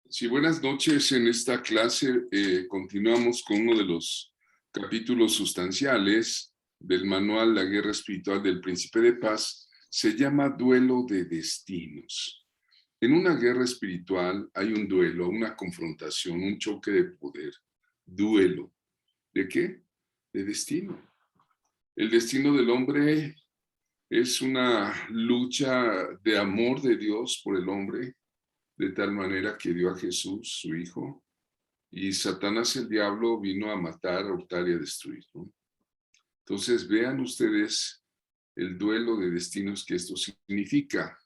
Sí, buenas noches. En esta clase continuamos con uno de los capítulos sustanciales del manual La Guerra Espiritual del Príncipe de Paz. Se llama Duelo de Destinos. En una guerra espiritual hay un duelo, una confrontación, un choque de poder. Duelo. ¿De qué? De destino. El destino del hombre es una lucha de amor de Dios por el hombre, de tal manera que dio a Jesús, su Hijo, y Satanás, el diablo, vino a matar, a hurtar y a destruir, ¿no? Entonces, vean ustedes el duelo de destinos que esto significa.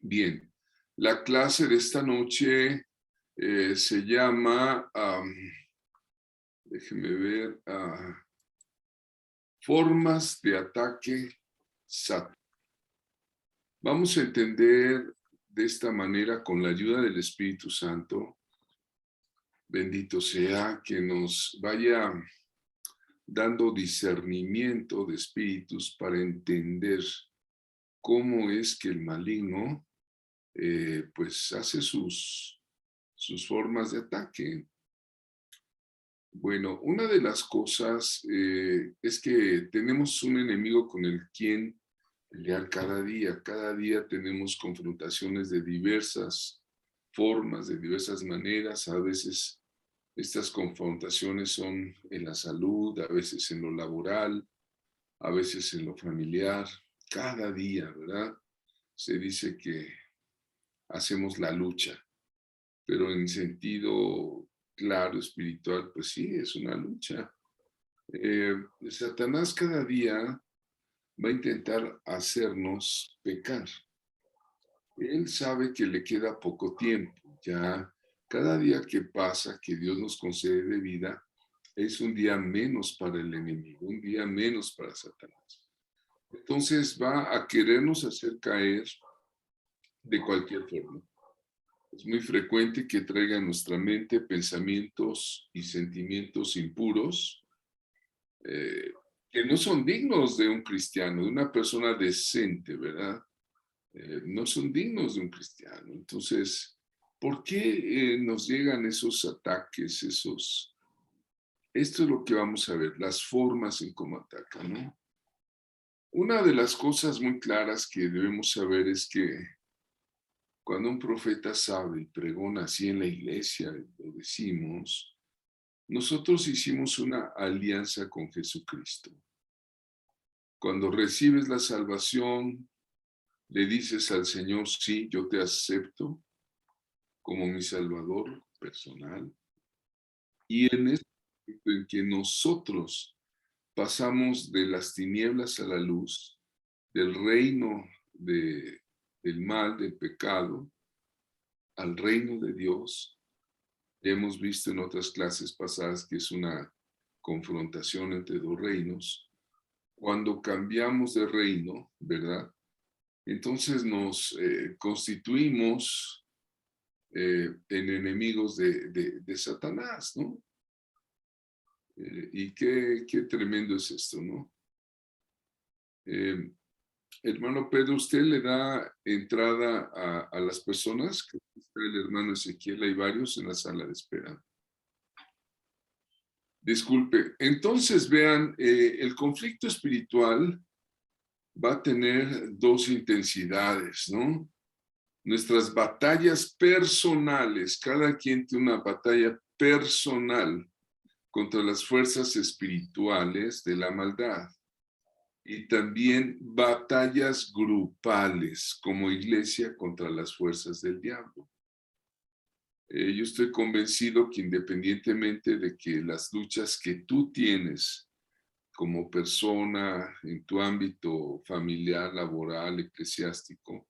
Bien, la clase de esta noche se llama, déjenme ver, formas de ataque Satanás. Vamos a entender de esta manera, con la ayuda del Espíritu Santo, bendito sea, que nos vaya dando discernimiento de espíritus para entender cómo es que el maligno pues hace sus formas de ataque. Bueno, una de las cosas es que tenemos un enemigo con el quien pelear cada día. Cada día tenemos confrontaciones de diversas formas, de diversas maneras. A veces estas confrontaciones son en la salud, a veces en lo laboral, a veces en lo familiar. Cada día, ¿verdad? Se dice que hacemos la lucha, pero en sentido claro, espiritual, pues sí, es una lucha. Satanás cada día va a intentar hacernos pecar. Él sabe que le queda poco tiempo. Ya cada día que pasa, que Dios nos concede de vida, es un día menos para el enemigo, un día menos para Satanás. Entonces va a querernos hacer caer de cualquier forma. Es muy frecuente que traiga a nuestra mente pensamientos y sentimientos impuros que no son dignos de un cristiano, de una persona decente, ¿verdad? No son dignos de un cristiano. Entonces, ¿por qué nos llegan esos ataques, esos? Esto es lo que vamos a ver, las formas en cómo atacan, ¿no? Una de las cosas muy claras que debemos saber es que cuando un profeta sabe y pregona así en la iglesia, lo decimos, nosotros hicimos una alianza con Jesucristo. Cuando recibes la salvación, le dices al Señor, sí, yo te acepto como mi Salvador personal. Y en este momento en que nosotros pasamos de las tinieblas a la luz, del reino del mal, del pecado, al reino de Dios, hemos visto en otras clases pasadas que es una confrontación entre dos reinos. Cuando cambiamos de reino, ¿verdad? Entonces nos constituimos en enemigos de Satanás, ¿no? Y qué tremendo es esto, ¿no? Hermano Pedro, ¿usted le da entrada a las personas? Que está el hermano Ezequiel, hay varios en la sala de espera. Disculpe, entonces vean, el conflicto espiritual va a tener dos intensidades, ¿no? Nuestras batallas personales, cada quien tiene una batalla personal contra las fuerzas espirituales de la maldad y también batallas grupales como iglesia contra las fuerzas del diablo. Yo estoy convencido que independientemente de que las luchas que tú tienes como persona en tu ámbito familiar, laboral, eclesiástico,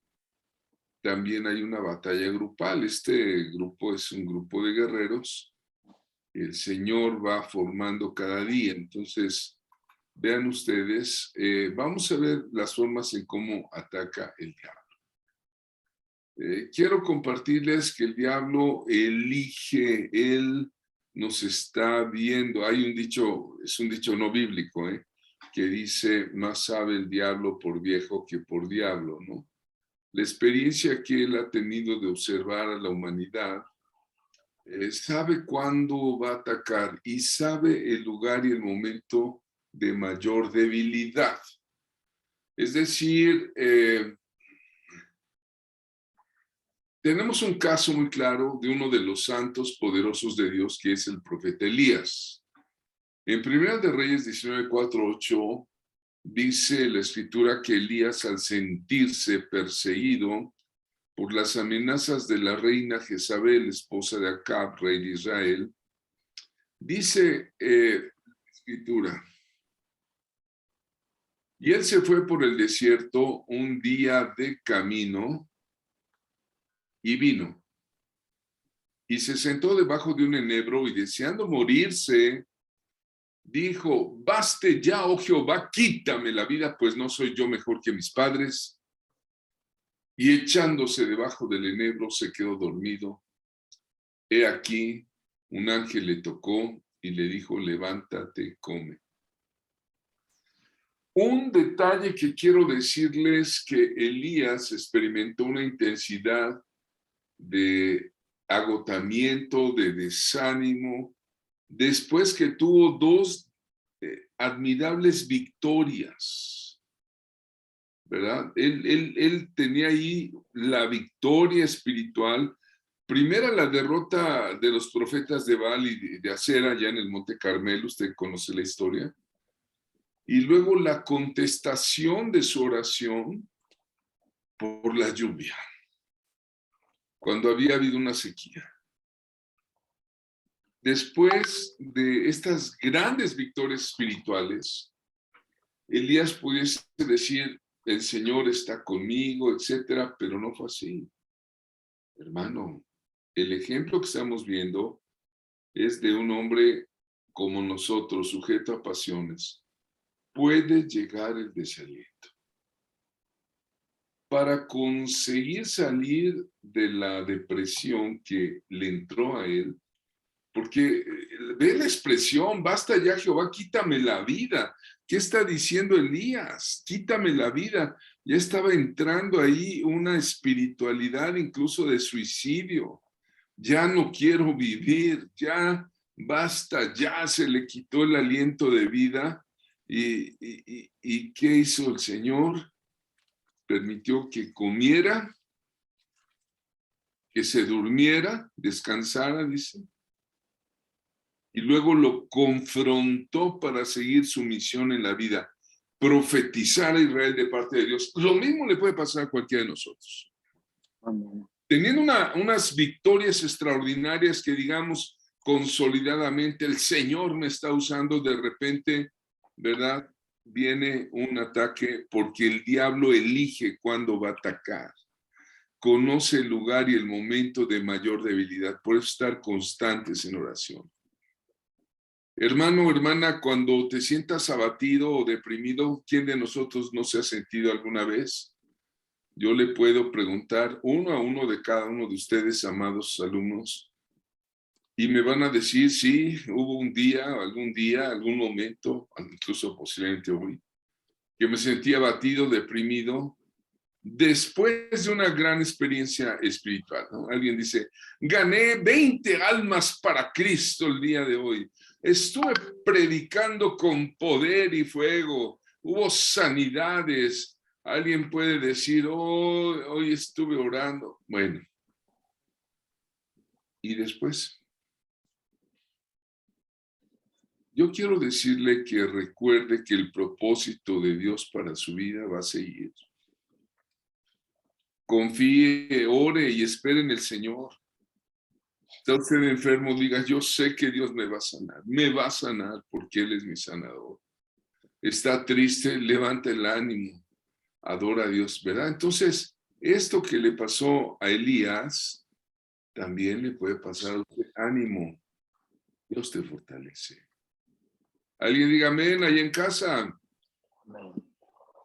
también hay una batalla grupal. Este grupo es un grupo de guerreros. El Señor va formando cada día. Entonces, vean ustedes, vamos a ver las formas en cómo ataca el diablo. Quiero compartirles que el diablo elige, él nos está viendo. Hay un dicho, es un dicho no bíblico, que dice, más sabe el diablo por viejo que por diablo, ¿no? La experiencia que él ha tenido de observar a la humanidad sabe cuándo va a atacar y sabe el lugar y el momento de mayor debilidad. Es decir, tenemos un caso muy claro de uno de los santos poderosos de Dios, que es el profeta Elías. En 1 de Reyes 19:4-8 dice la escritura que Elías, al sentirse perseguido por las amenazas de la reina Jezabel, esposa de Acab, rey de Israel, dice la escritura: y él se fue por el desierto un día de camino y vino, y se sentó debajo de un enebro, y deseando morirse, dijo: baste ya, oh Jehová, quítame la vida, pues no soy yo mejor que mis padres. Y echándose debajo del enebro se quedó dormido. He aquí, un ángel le tocó y le dijo: levántate, come. Un detalle que quiero decirles, que Elías experimentó una intensidad de agotamiento, de desánimo, después que tuvo dos admirables victorias, ¿verdad? Él tenía ahí la victoria espiritual. Primera, la derrota de los profetas de Baal y de Acera allá en el Monte Carmelo, usted conoce la historia. Y luego la contestación de su oración por la lluvia, cuando había habido una sequía. Después de estas grandes victorias espirituales, Elías pudiese decir: el Señor está conmigo, etcétera, pero no fue así. Hermano, el ejemplo que estamos viendo es de un hombre como nosotros, sujeto a pasiones. Puede llegar el desaliento. Para conseguir salir de la depresión que le entró a él, porque ve la expresión: basta ya, Jehová, quítame la vida. ¿Qué está diciendo Elías? Quítame la vida. Ya estaba entrando ahí una espiritualidad incluso de suicidio. Ya no quiero vivir, ya basta, ya se le quitó el aliento de vida. ¿Y qué hizo el Señor? Permitió que comiera, que se durmiera, descansara, dice, y luego lo confrontó para seguir su misión en la vida: profetizar a Israel de parte de Dios. Lo mismo le puede pasar a cualquiera de nosotros. Amén. Teniendo unas victorias extraordinarias que, digamos, consolidadamente el Señor me está usando, de repente, ¿verdad?, viene un ataque, porque el diablo elige cuándo va a atacar. Conoce el lugar y el momento de mayor debilidad. Por eso estar constantes en oración. Hermano, hermana, cuando te sientas abatido o deprimido, ¿quién de nosotros no se ha sentido alguna vez? Yo le puedo preguntar uno a uno de cada uno de ustedes, amados alumnos, y me van a decir: sí, hubo un día, algún momento, incluso posiblemente hoy, que me sentí abatido, deprimido, después de una gran experiencia espiritual, ¿no? Alguien dice: gané 20 almas para Cristo el día de hoy. Estuve predicando con poder y fuego. Hubo sanidades. Alguien puede decir: oh, hoy estuve orando. Bueno, y después, yo quiero decirle que recuerde que el propósito de Dios para su vida va a seguir. Confíe, ore y espere en el Señor. Está usted enfermo, diga: yo sé que Dios me va a sanar porque Él es mi sanador. Está triste, levanta el ánimo, adora a Dios, ¿verdad? Entonces, esto que le pasó a Elías, también le puede pasar a usted. Ánimo, Dios te fortalece. Alguien diga amén ahí en casa. Amén.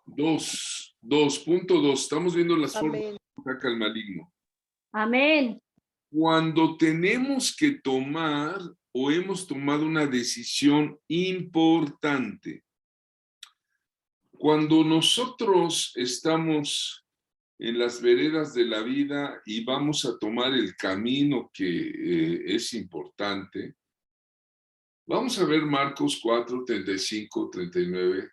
2.2, estamos viendo las formas que ataca el maligno. Amén. Cuando tenemos que tomar o hemos tomado una decisión importante, cuando nosotros estamos en las veredas de la vida y vamos a tomar el camino que es importante. Vamos a ver Marcos 4, 35, 39.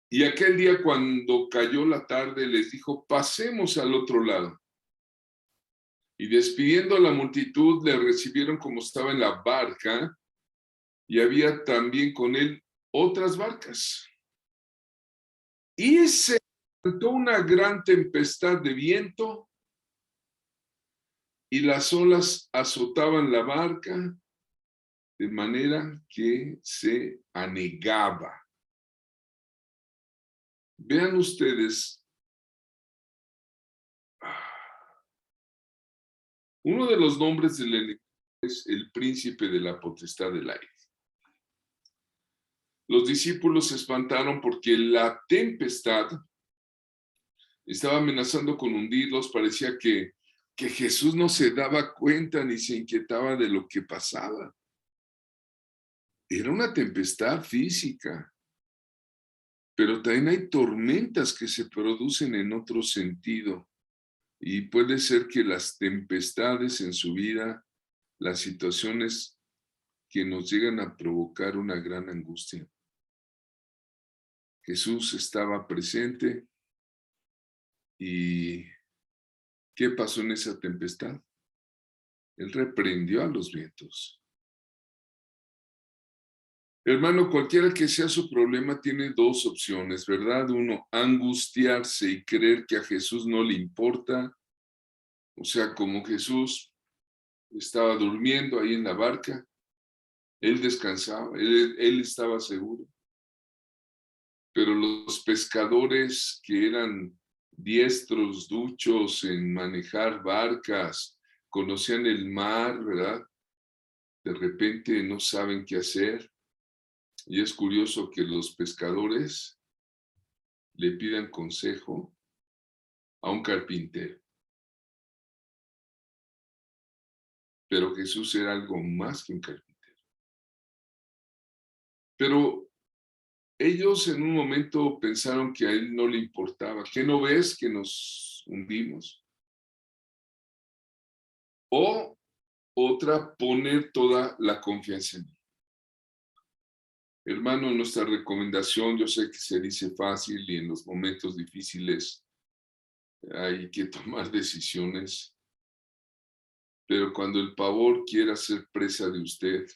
Y aquel día cuando cayó la tarde les dijo, pasemos al otro lado. Y despidiendo a la multitud le recibieron como estaba en la barca y había también con él otras barcas. Y se levantó una gran tempestad de viento y las olas azotaban la barca de manera que se anegaba. Vean ustedes, uno de los nombres del enemigo es el príncipe de la potestad del aire. Los discípulos se espantaron porque la tempestad estaba amenazando con hundirlos. Parecía que Jesús no se daba cuenta ni se inquietaba de lo que pasaba. Era una tempestad física, pero también hay tormentas que se producen en otro sentido. Y puede ser que las tempestades en su vida, las situaciones que nos llegan a provocar una gran angustia. Jesús estaba presente y ¿qué pasó en esa tempestad? Él reprendió a los vientos. Hermano, cualquiera que sea su problema tiene dos opciones, ¿verdad? Uno, angustiarse y creer que a Jesús no le importa. O sea, como Jesús estaba durmiendo ahí en la barca, él descansaba, él estaba seguro. Pero los pescadores que eran diestros, duchos en manejar barcas, conocían el mar, ¿verdad? De repente no saben qué hacer. Y es curioso que los pescadores le pidan consejo a un carpintero. Pero Jesús era algo más que un carpintero. Pero ellos en un momento pensaron que a él no le importaba. ¿Qué no ves que nos hundimos? O otra, poner toda la confianza en mí. Hermano, nuestra recomendación, yo sé que se dice fácil y en los momentos difíciles hay que tomar decisiones, pero cuando el pavor quiera ser presa de usted,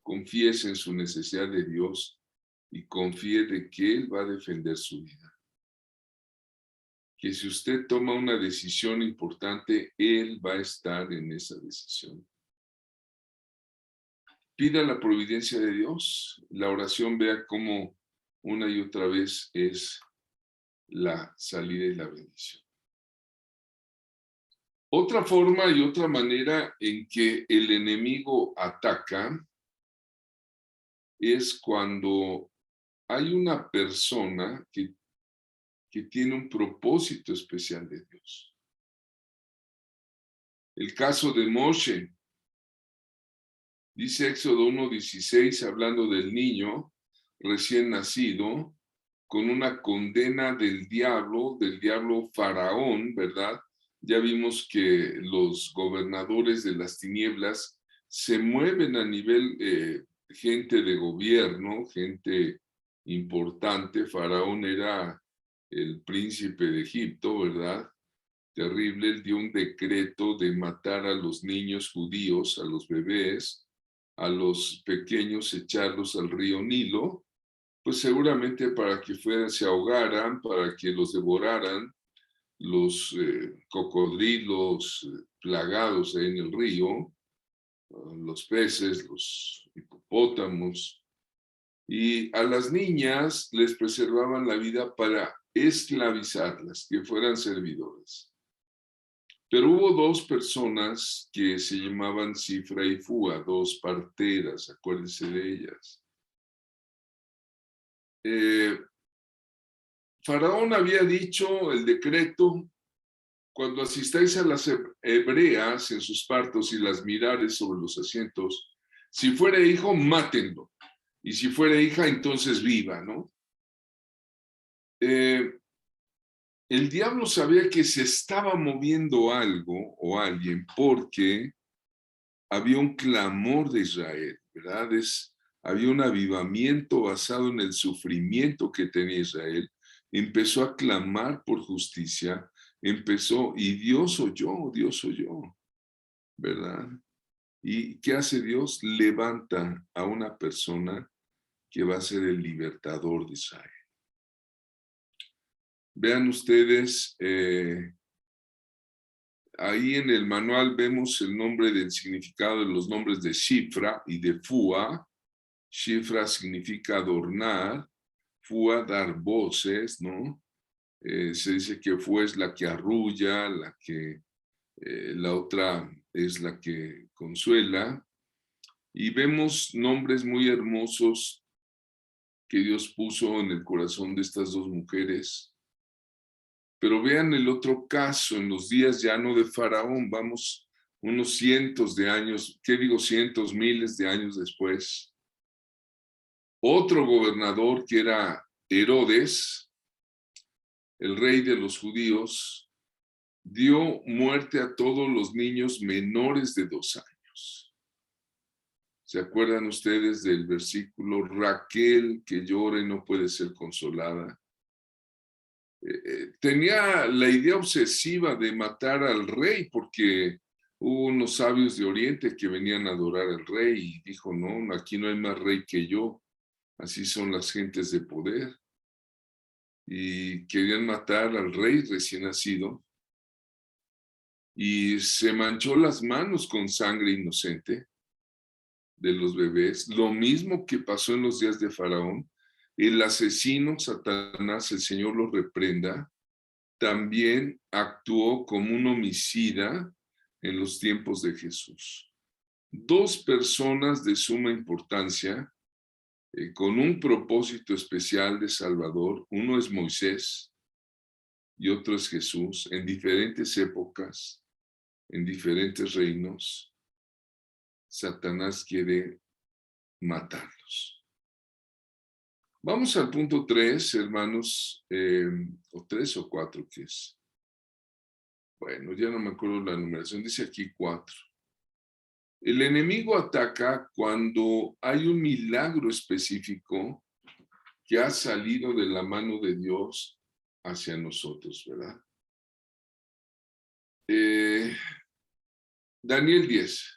confiese en su necesidad de Dios y confíe de que Él va a defender su vida. Que si usted toma una decisión importante, Él va a estar en esa decisión. Pida la providencia de Dios. La oración, vea cómo una y otra vez es la salida y la bendición. Otra forma y otra manera en que el enemigo ataca es cuando hay una persona que tiene un propósito especial de Dios. El caso de Moshe, dice Éxodo 1:16, hablando del niño recién nacido, con una condena del diablo Faraón, ¿verdad? Ya vimos que los gobernadores de las tinieblas se mueven a nivel gente de gobierno, gente importante. Faraón era el príncipe de Egipto, ¿verdad? Terrible. Él dio un decreto de matar a los niños judíos, a los bebés, a los pequeños, echarlos al río Nilo, pues seguramente para que se ahogaran, para que los devoraran los cocodrilos plagados ahí en el río, los peces, los hipopótamos, y a las niñas les preservaban la vida para esclavizarlas, que fueran servidoras. Pero hubo dos personas que se llamaban Cifra y Fua, dos parteras, acuérdense de ellas. Faraón había dicho el decreto: cuando asistáis a las hebreas en sus partos y las mirares sobre los asientos, si fuere hijo, mátenlo, y si fuere hija, entonces viva, ¿no? el diablo sabía que se estaba moviendo algo o alguien porque había un clamor de Israel, ¿verdad? Había un avivamiento basado en el sufrimiento que tenía Israel. Empezó a clamar por justicia, y Dios oyó, ¿verdad? ¿Y qué hace Dios? Levanta a una persona que va a ser el libertador de Israel. Vean ustedes, ahí en el manual vemos el nombre del significado de los nombres de Shifra y de Fua. Shifra significa adornar, Fua dar voces, ¿no? Se dice que Fua es la que arrulla, la otra es la que consuela. Y vemos nombres muy hermosos que Dios puso en el corazón de estas dos mujeres. Pero vean el otro caso, en los días ya no de Faraón, vamos unos cientos de años, ¿qué digo cientos, miles de años después? Otro gobernador que era Herodes, el rey de los judíos, dio muerte a todos los niños menores de 2 años. ¿Se acuerdan ustedes del versículo? Raquel que llora y no puede ser consolada. Tenía la idea obsesiva de matar al rey porque hubo unos sabios de Oriente que venían a adorar al rey y dijo, no, aquí no hay más rey que yo. Así son las gentes de poder. Y querían matar al rey recién nacido y se manchó las manos con sangre inocente de los bebés. Lo mismo que pasó en los días de Faraón. El asesino, Satanás, el Señor lo reprenda, también actuó como un homicida en los tiempos de Jesús. 2 personas de suma importancia, con un propósito especial de Salvador. Uno es Moisés y otro es Jesús, en diferentes épocas, en diferentes reinos. Satanás quiere matarlos. Vamos al punto 3, hermanos, o 3 o 4, ¿qué es? Bueno, ya no me acuerdo la numeración, dice aquí 4. El enemigo ataca cuando hay un milagro específico que ha salido de la mano de Dios hacia nosotros, ¿verdad? Daniel 10.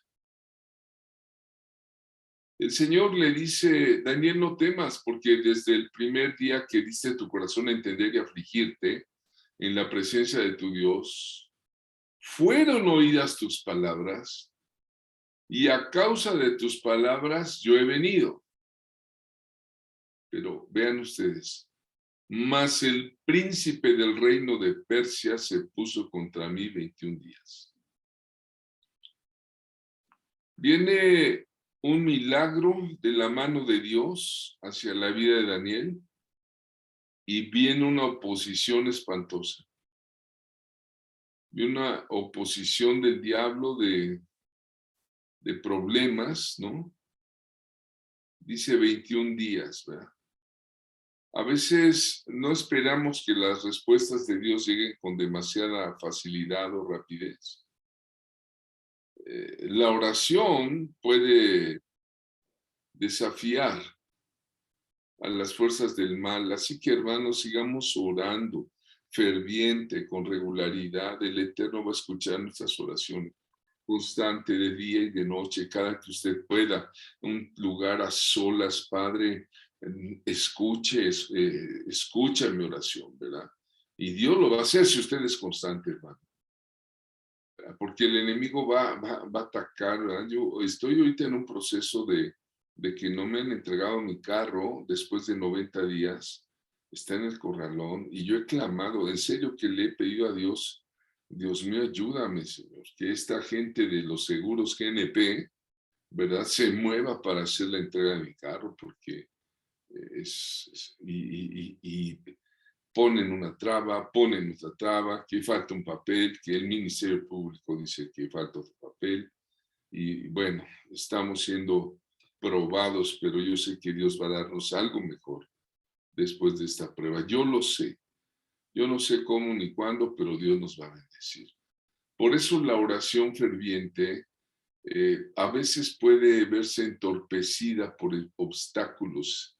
El Señor le dice, Daniel, no temas, porque desde el primer día que diste tu corazón a entender y afligirte en la presencia de tu Dios, fueron oídas tus palabras, y a causa de tus palabras yo he venido. Pero vean ustedes, mas el príncipe del reino de Persia se puso contra mí 21 días. Viene un milagro de la mano de Dios hacia la vida de Daniel y viene una oposición espantosa. Viene una oposición del diablo de problemas, ¿no? Dice 21 días, ¿verdad? A veces no esperamos que las respuestas de Dios lleguen con demasiada facilidad o rapidez. La oración puede desafiar a las fuerzas del mal, así que hermanos, sigamos orando ferviente, con regularidad. El Eterno va a escuchar nuestras oraciones constante de día y de noche, cada que usted pueda, un lugar a solas, Padre, escucha mi oración, ¿verdad? Y Dios lo va a hacer si usted es constante, hermano. Porque el enemigo va a atacar, ¿verdad? Yo estoy ahorita en un proceso de que no me han entregado mi carro después de 90 días, está en el corralón, y yo he clamado, en serio que le he pedido a Dios, Dios mío, ayúdame, Señor, que esta gente de los seguros GNP, ¿verdad?, se mueva para hacer la entrega de mi carro, porque y ponen una traba, ponen otra traba, que falta un papel, que el Ministerio Público dice que falta otro papel, y bueno, estamos siendo probados, pero yo sé que Dios va a darnos algo mejor después de esta prueba. Yo lo sé, Yo no sé cómo ni cuándo, pero Dios nos va a bendecir. Por eso la oración ferviente a veces puede verse entorpecida por obstáculos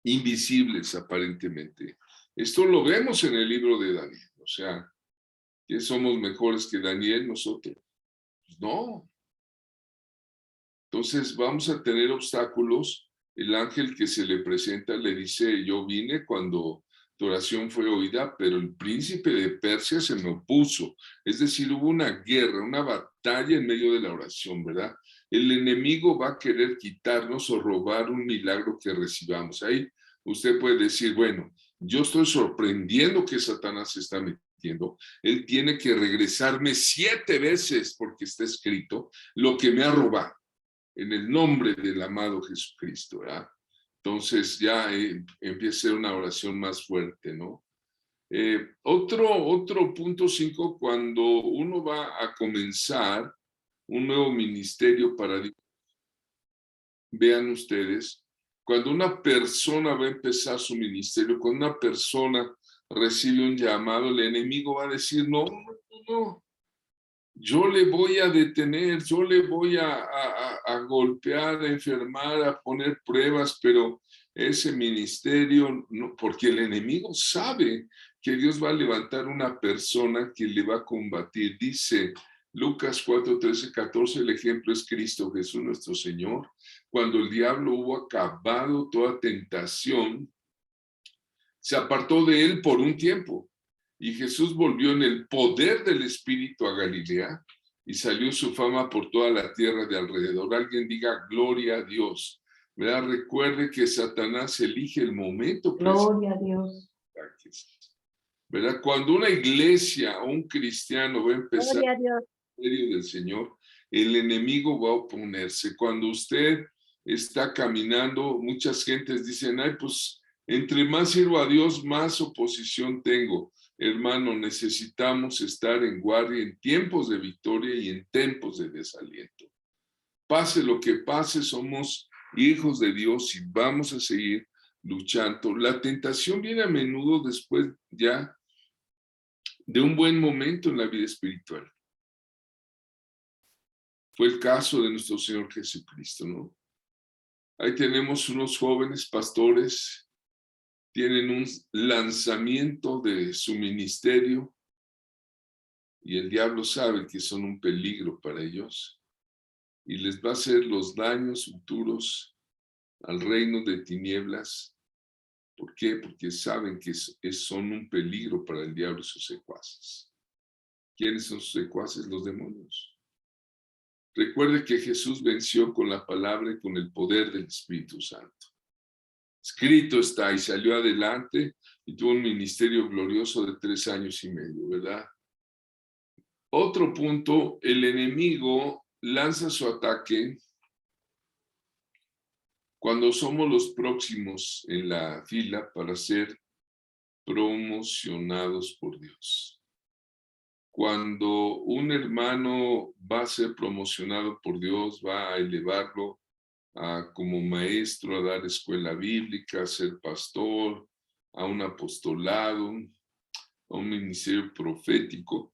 invisibles aparentemente. Esto lo vemos en el libro de Daniel. O sea, ¿que somos mejores que Daniel nosotros? Pues no. Entonces vamos a tener obstáculos. El ángel que se le presenta le dice, yo vine cuando tu oración fue oída, pero el príncipe de Persia se me opuso. Es decir, hubo una guerra, una batalla en medio de la oración, ¿verdad? El enemigo va a querer quitarnos o robar un milagro que recibamos. Ahí usted puede decir, bueno, yo estoy sorprendiendo que Satanás se está metiendo. Él tiene que regresarme 7 veces, porque está escrito, lo que me ha robado, en el nombre del amado Jesucristo, ¿verdad? Entonces ya empieza a ser una oración más fuerte, ¿no? Otro punto 5, cuando uno va a comenzar un nuevo ministerio para, vean ustedes, cuando una persona va a empezar su ministerio, cuando una persona recibe un llamado, el enemigo va a decir, no, no, no, yo le voy a detener, yo le voy a golpear, a enfermar, a poner pruebas, pero ese ministerio, no, porque el enemigo sabe que Dios va a levantar una persona que le va a combatir. Dice Lucas 4, 13, 14, el ejemplo es Cristo Jesús nuestro Señor. Cuando el diablo hubo acabado toda tentación, se apartó de él por un tiempo. Y Jesús volvió en el poder del Espíritu a Galilea y salió su fama por toda la tierra de alrededor. Alguien diga, gloria a Dios. ¿Verdad? Recuerde que Satanás elige el momento. Gloria a Dios. ¿Verdad? Cuando una iglesia o un cristiano va a empezar Gloria a Dios. el ministerio del Señor, el enemigo va a oponerse. Cuando usted está caminando, muchas gentes dicen, ay, pues entre más sirvo a Dios, más oposición tengo. Hermano, necesitamos estar en guardia en tiempos de victoria y en tiempos de desaliento. Pase lo que pase, somos hijos de Dios y vamos a seguir luchando. La tentación viene a menudo después ya de un buen momento en la vida espiritual. Fue el caso de nuestro Señor Jesucristo, ¿no? Ahí tenemos unos jóvenes pastores, tienen un lanzamiento de su ministerio y el diablo sabe que son un peligro para ellos y les va a hacer los daños futuros al reino de tinieblas. ¿Por qué? Porque saben que son un peligro para el diablo y sus secuaces. ¿Quiénes son sus secuaces? Los demonios. Recuerde que Jesús venció con la palabra y con el poder del Espíritu Santo. Escrito está, y salió adelante y tuvo un ministerio glorioso de 3 años y medio, ¿verdad? Otro punto, el enemigo lanza su ataque cuando somos los próximos en la fila para ser promocionados por Dios. Cuando un hermano va a ser promocionado por Dios, va a elevarlo como maestro, a dar escuela bíblica, a ser pastor, a un apostolado, a un ministerio profético.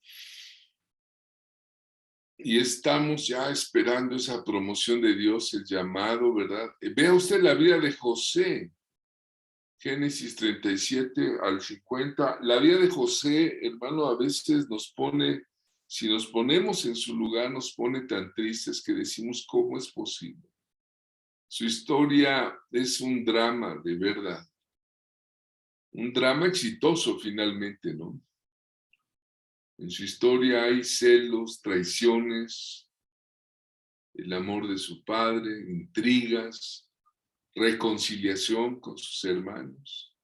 Y estamos ya esperando esa promoción de Dios, el llamado, ¿verdad? Vea usted la vida de José, Génesis 37 al 50. La vida de José, hermano, a veces nos pone, si nos ponemos en su lugar, nos pone tan tristes que decimos, ¿cómo es posible? Su historia es un drama, de verdad. Un drama exitoso finalmente, ¿no? En su historia hay celos, traiciones, el amor de su padre, intrigas, reconciliación con sus hermanos.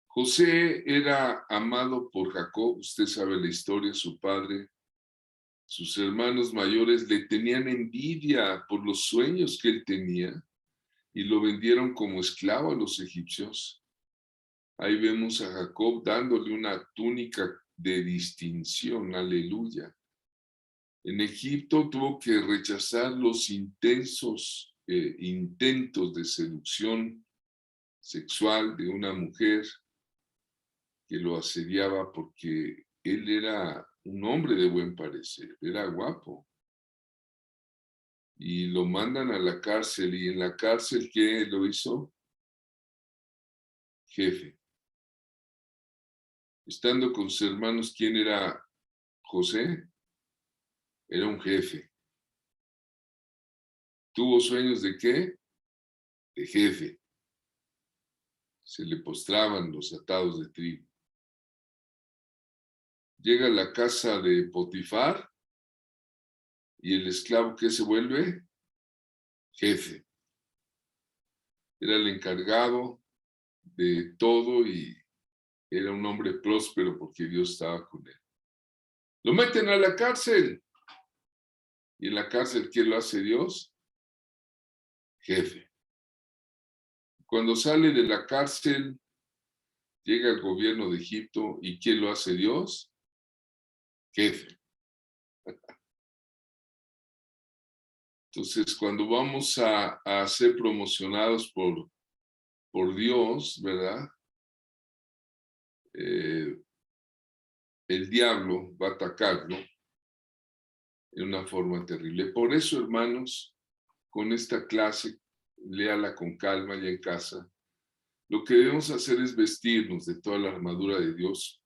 José era amado por Jacob, usted sabe la historia, su padre. Sus hermanos mayores le tenían envidia por los sueños que él tenía y lo vendieron como esclavo a los egipcios. Ahí vemos a Jacob dándole una túnica de distinción, aleluya. En Egipto tuvo que rechazar los intensos intentos de seducción sexual de una mujer que lo asediaba porque él era un hombre de buen parecer, era guapo. Y lo mandan a la cárcel, y en la cárcel, ¿qué lo hizo? Jefe. Estando con sus hermanos, ¿quién era José? Era un jefe. ¿Tuvo sueños de qué? De jefe. Se le postraban los atados de trigo. Llega a la casa de Potifar y el esclavo, ¿qué se vuelve? Jefe. Era el encargado de todo y era un hombre próspero porque Dios estaba con él. Lo meten a la cárcel. ¿Y en la cárcel qué lo hace Dios? Jefe. Cuando sale de la cárcel, llega el gobierno de Egipto, ¿y quién lo hace Dios? Jefe. Entonces, cuando vamos a ser promocionados por Dios, ¿verdad? El diablo va a atacarlo de una forma terrible. Por eso, hermanos, con esta clase, léala con calma ya en casa. Lo que debemos hacer es vestirnos de toda la armadura de Dios.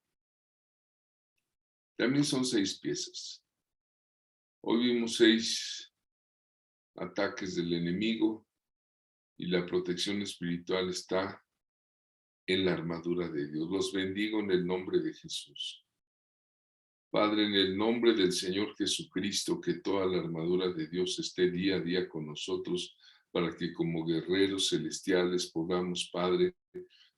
También son 6 piezas. Hoy vimos 6 ataques del enemigo y la protección espiritual está en la armadura de Dios. Los bendigo en el nombre de Jesús. Padre, en el nombre del Señor Jesucristo, que toda la armadura de Dios esté día a día con nosotros, para que como guerreros celestiales podamos, Padre,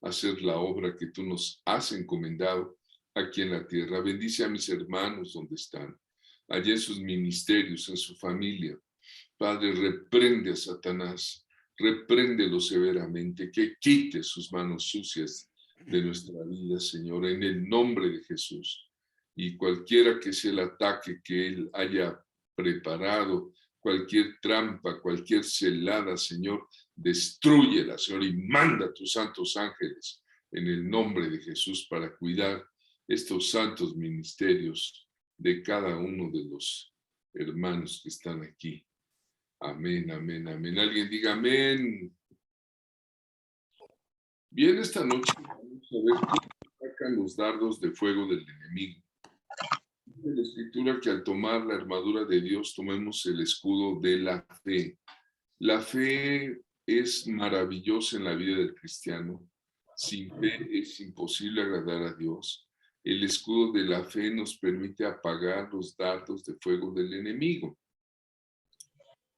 hacer la obra que tú nos has encomendado aquí en la tierra. Bendice a mis hermanos donde están, allá en sus ministerios, en su familia. Padre, reprende a Satanás, repréndelo severamente, que quite sus manos sucias de nuestra vida, Señor, en el nombre de Jesús. Y cualquiera que sea el ataque que Él haya preparado, cualquier trampa, cualquier celada, Señor, destrúyela, Señor, y manda a tus santos ángeles en el nombre de Jesús para cuidar estos santos ministerios de cada uno de los hermanos que están aquí. Amén, amén, amén. Alguien diga amén. Bien, esta noche vamos a ver cómo sacan los dardos de fuego del enemigo. Dice la Escritura que al tomar la armadura de Dios tomemos el escudo de la fe. La fe es maravillosa en la vida del cristiano. Sin fe es imposible agradar a Dios. El escudo de la fe nos permite apagar los dardos de fuego del enemigo.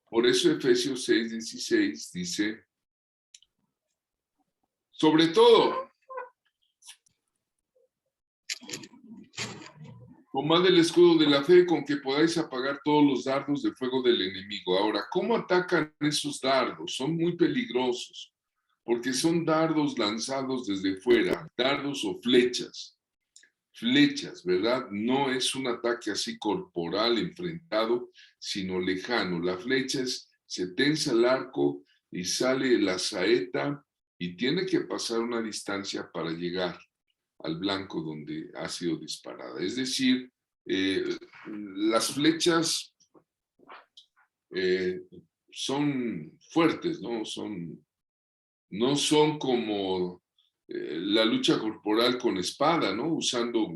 Por eso Efesios 6:16 dice, sobre todo, tomad el escudo de la fe con que podáis apagar todos los dardos de fuego del enemigo. Ahora, ¿cómo atacan esos dardos? Son muy peligrosos, porque son dardos lanzados desde fuera, dardos o flechas. Flechas, ¿verdad? No es un ataque así corporal, enfrentado, sino lejano. La flecha se tensa el arco y sale la saeta y tiene que pasar una distancia para llegar al blanco donde ha sido disparada. Es decir, las flechas son fuertes, ¿no? No son como la lucha corporal con espada, ¿no? Usando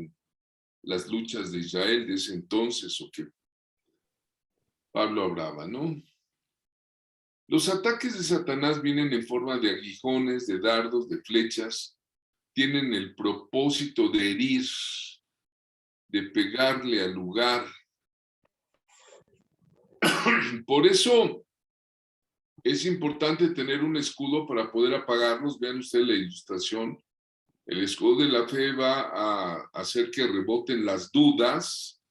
las luchas de Israel de ese entonces o que Pablo hablaba, ¿no? Los ataques de Satanás vienen en forma de aguijones, de dardos, de flechas, tienen el propósito de herir, de pegarle al lugar. Por eso es importante tener un escudo para poder apagarlos. Vean ustedes la ilustración. El escudo de la fe va a hacer que reboten las dudas,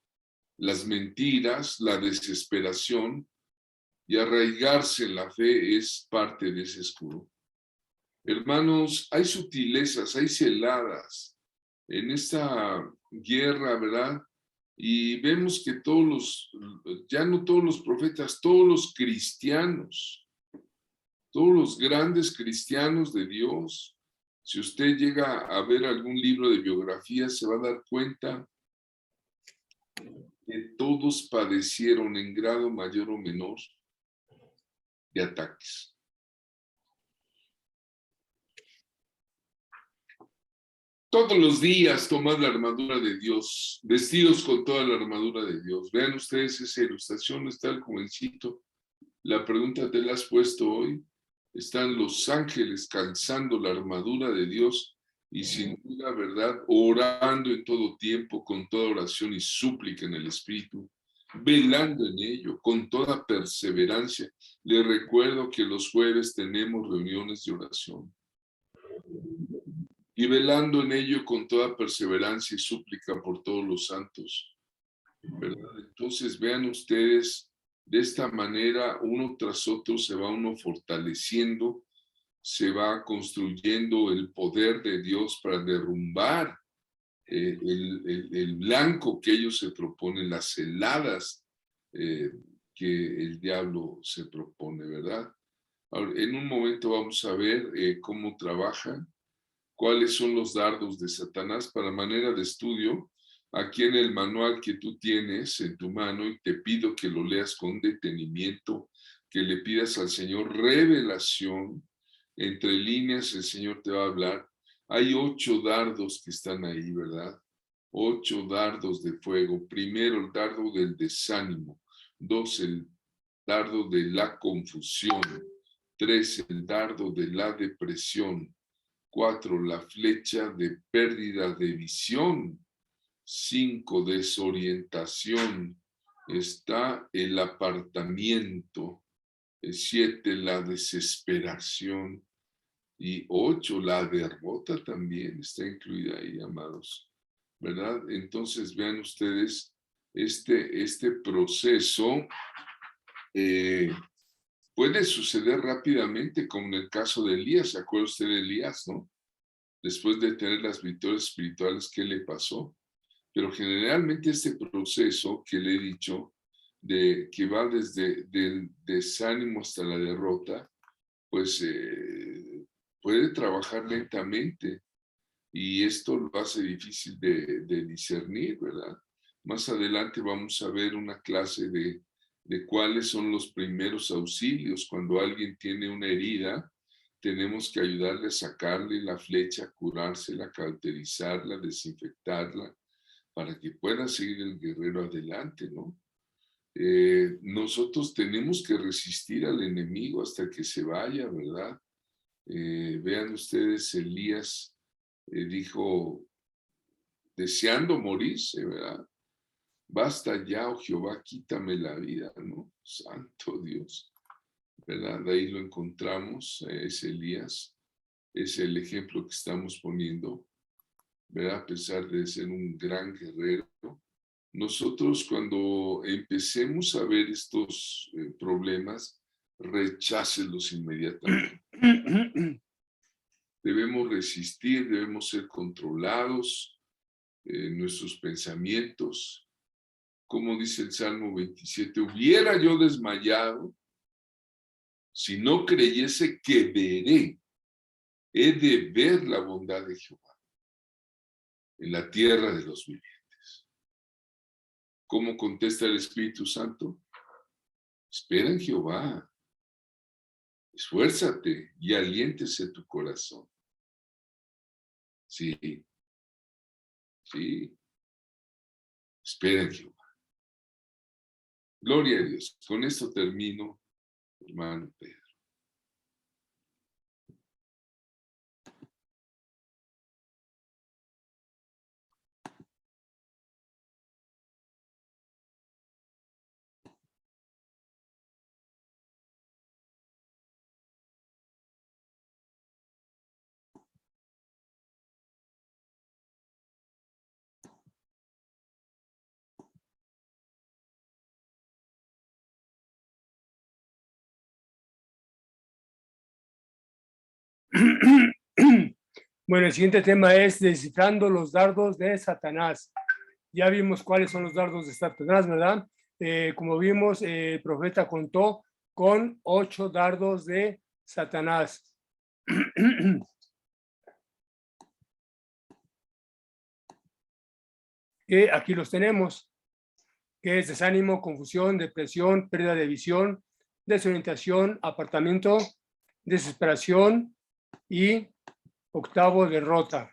las mentiras, la desesperación, y arraigarse en la fe es parte de ese escudo. Hermanos, hay sutilezas, hay celadas en esta guerra, ¿verdad? Y vemos que ya no todos los profetas, todos los cristianos Todos los grandes cristianos de Dios, si usted llega a ver algún libro de biografía, se va a dar cuenta que todos padecieron en grado mayor o menor de ataques. Todos los días tomad la armadura de Dios, vestidos con toda la armadura de Dios. Vean ustedes esa ilustración, está el jovencito. La pregunta te la has puesto hoy. Están los ángeles calzando la armadura de Dios y sin duda, ¿verdad? Orando en todo tiempo, con toda oración y súplica en el Espíritu, velando en ello, con toda perseverancia. Les recuerdo que los jueves tenemos reuniones de oración. Y velando en ello con toda perseverancia y súplica por todos los santos, ¿verdad? Entonces vean ustedes, de esta manera, uno tras otro se va uno fortaleciendo, se va construyendo el poder de Dios para derrumbar el blanco que ellos se proponen, las heladas que el diablo se propone, ¿verdad? Ahora, en un momento vamos a ver cómo trabajan, cuáles son los dardos de Satanás para manera de estudio. Aquí en el manual que tú tienes en tu mano, y te pido que lo leas con detenimiento, que le pidas al Señor revelación. Entre líneas el Señor te va a hablar. Hay 8 dardos que están ahí, ¿verdad? 8 dardos de fuego. Primero, el dardo del desánimo. 2, el dardo de la confusión. 3, el dardo de la depresión. 4, la flecha de pérdida de visión. 5, desorientación. Está el apartamiento. 7, la desesperación. Y 8, la derrota también está incluida ahí, amados. ¿Verdad? Entonces vean ustedes este proceso. Puede suceder rápidamente, como en el caso de Elías. ¿Se acuerda usted de Elías, no? Después de tener las victorias espirituales, ¿qué le pasó? Pero generalmente este proceso que le he dicho, que va desde el desánimo hasta la derrota, pues puede trabajar lentamente y esto lo hace difícil de discernir, ¿verdad? Más adelante vamos a ver una clase de cuáles son los primeros auxilios. Cuando alguien tiene una herida, tenemos que ayudarle a sacarle la flecha, curársela, cauterizarla, desinfectarla, para que pueda seguir el guerrero adelante, ¿no? Nosotros tenemos que resistir al enemigo hasta que se vaya, ¿verdad? Vean ustedes, Elías dijo, deseando morirse, ¿verdad? Basta ya, oh Jehová, quítame la vida, ¿no? Santo Dios, ¿verdad? Ahí lo encontramos, es Elías, es el ejemplo que estamos poniendo, ¿verdad? A pesar de ser un gran guerrero. Nosotros cuando empecemos a ver estos problemas, rechácelos inmediatamente. Debemos resistir, debemos ser controlados en nuestros pensamientos. Como dice el Salmo 27, hubiera yo desmayado si no creyese que veré, he de ver la bondad de Jehová en la tierra de los vivientes. ¿Cómo contesta el Espíritu Santo? Espera en Jehová, esfuérzate y aliéntese tu corazón. Sí, sí, espera en Jehová. Gloria a Dios. Con esto termino, hermano Pedro. Bueno, el siguiente tema es descifrando los dardos de Satanás. Ya vimos cuáles son los dardos de Satanás, ¿verdad? Como vimos, el profeta contó con 8 dardos de Satanás. Que aquí los tenemos, que es desánimo, confusión, depresión, pérdida de visión, desorientación, apartamiento, desesperación y octavo, derrota.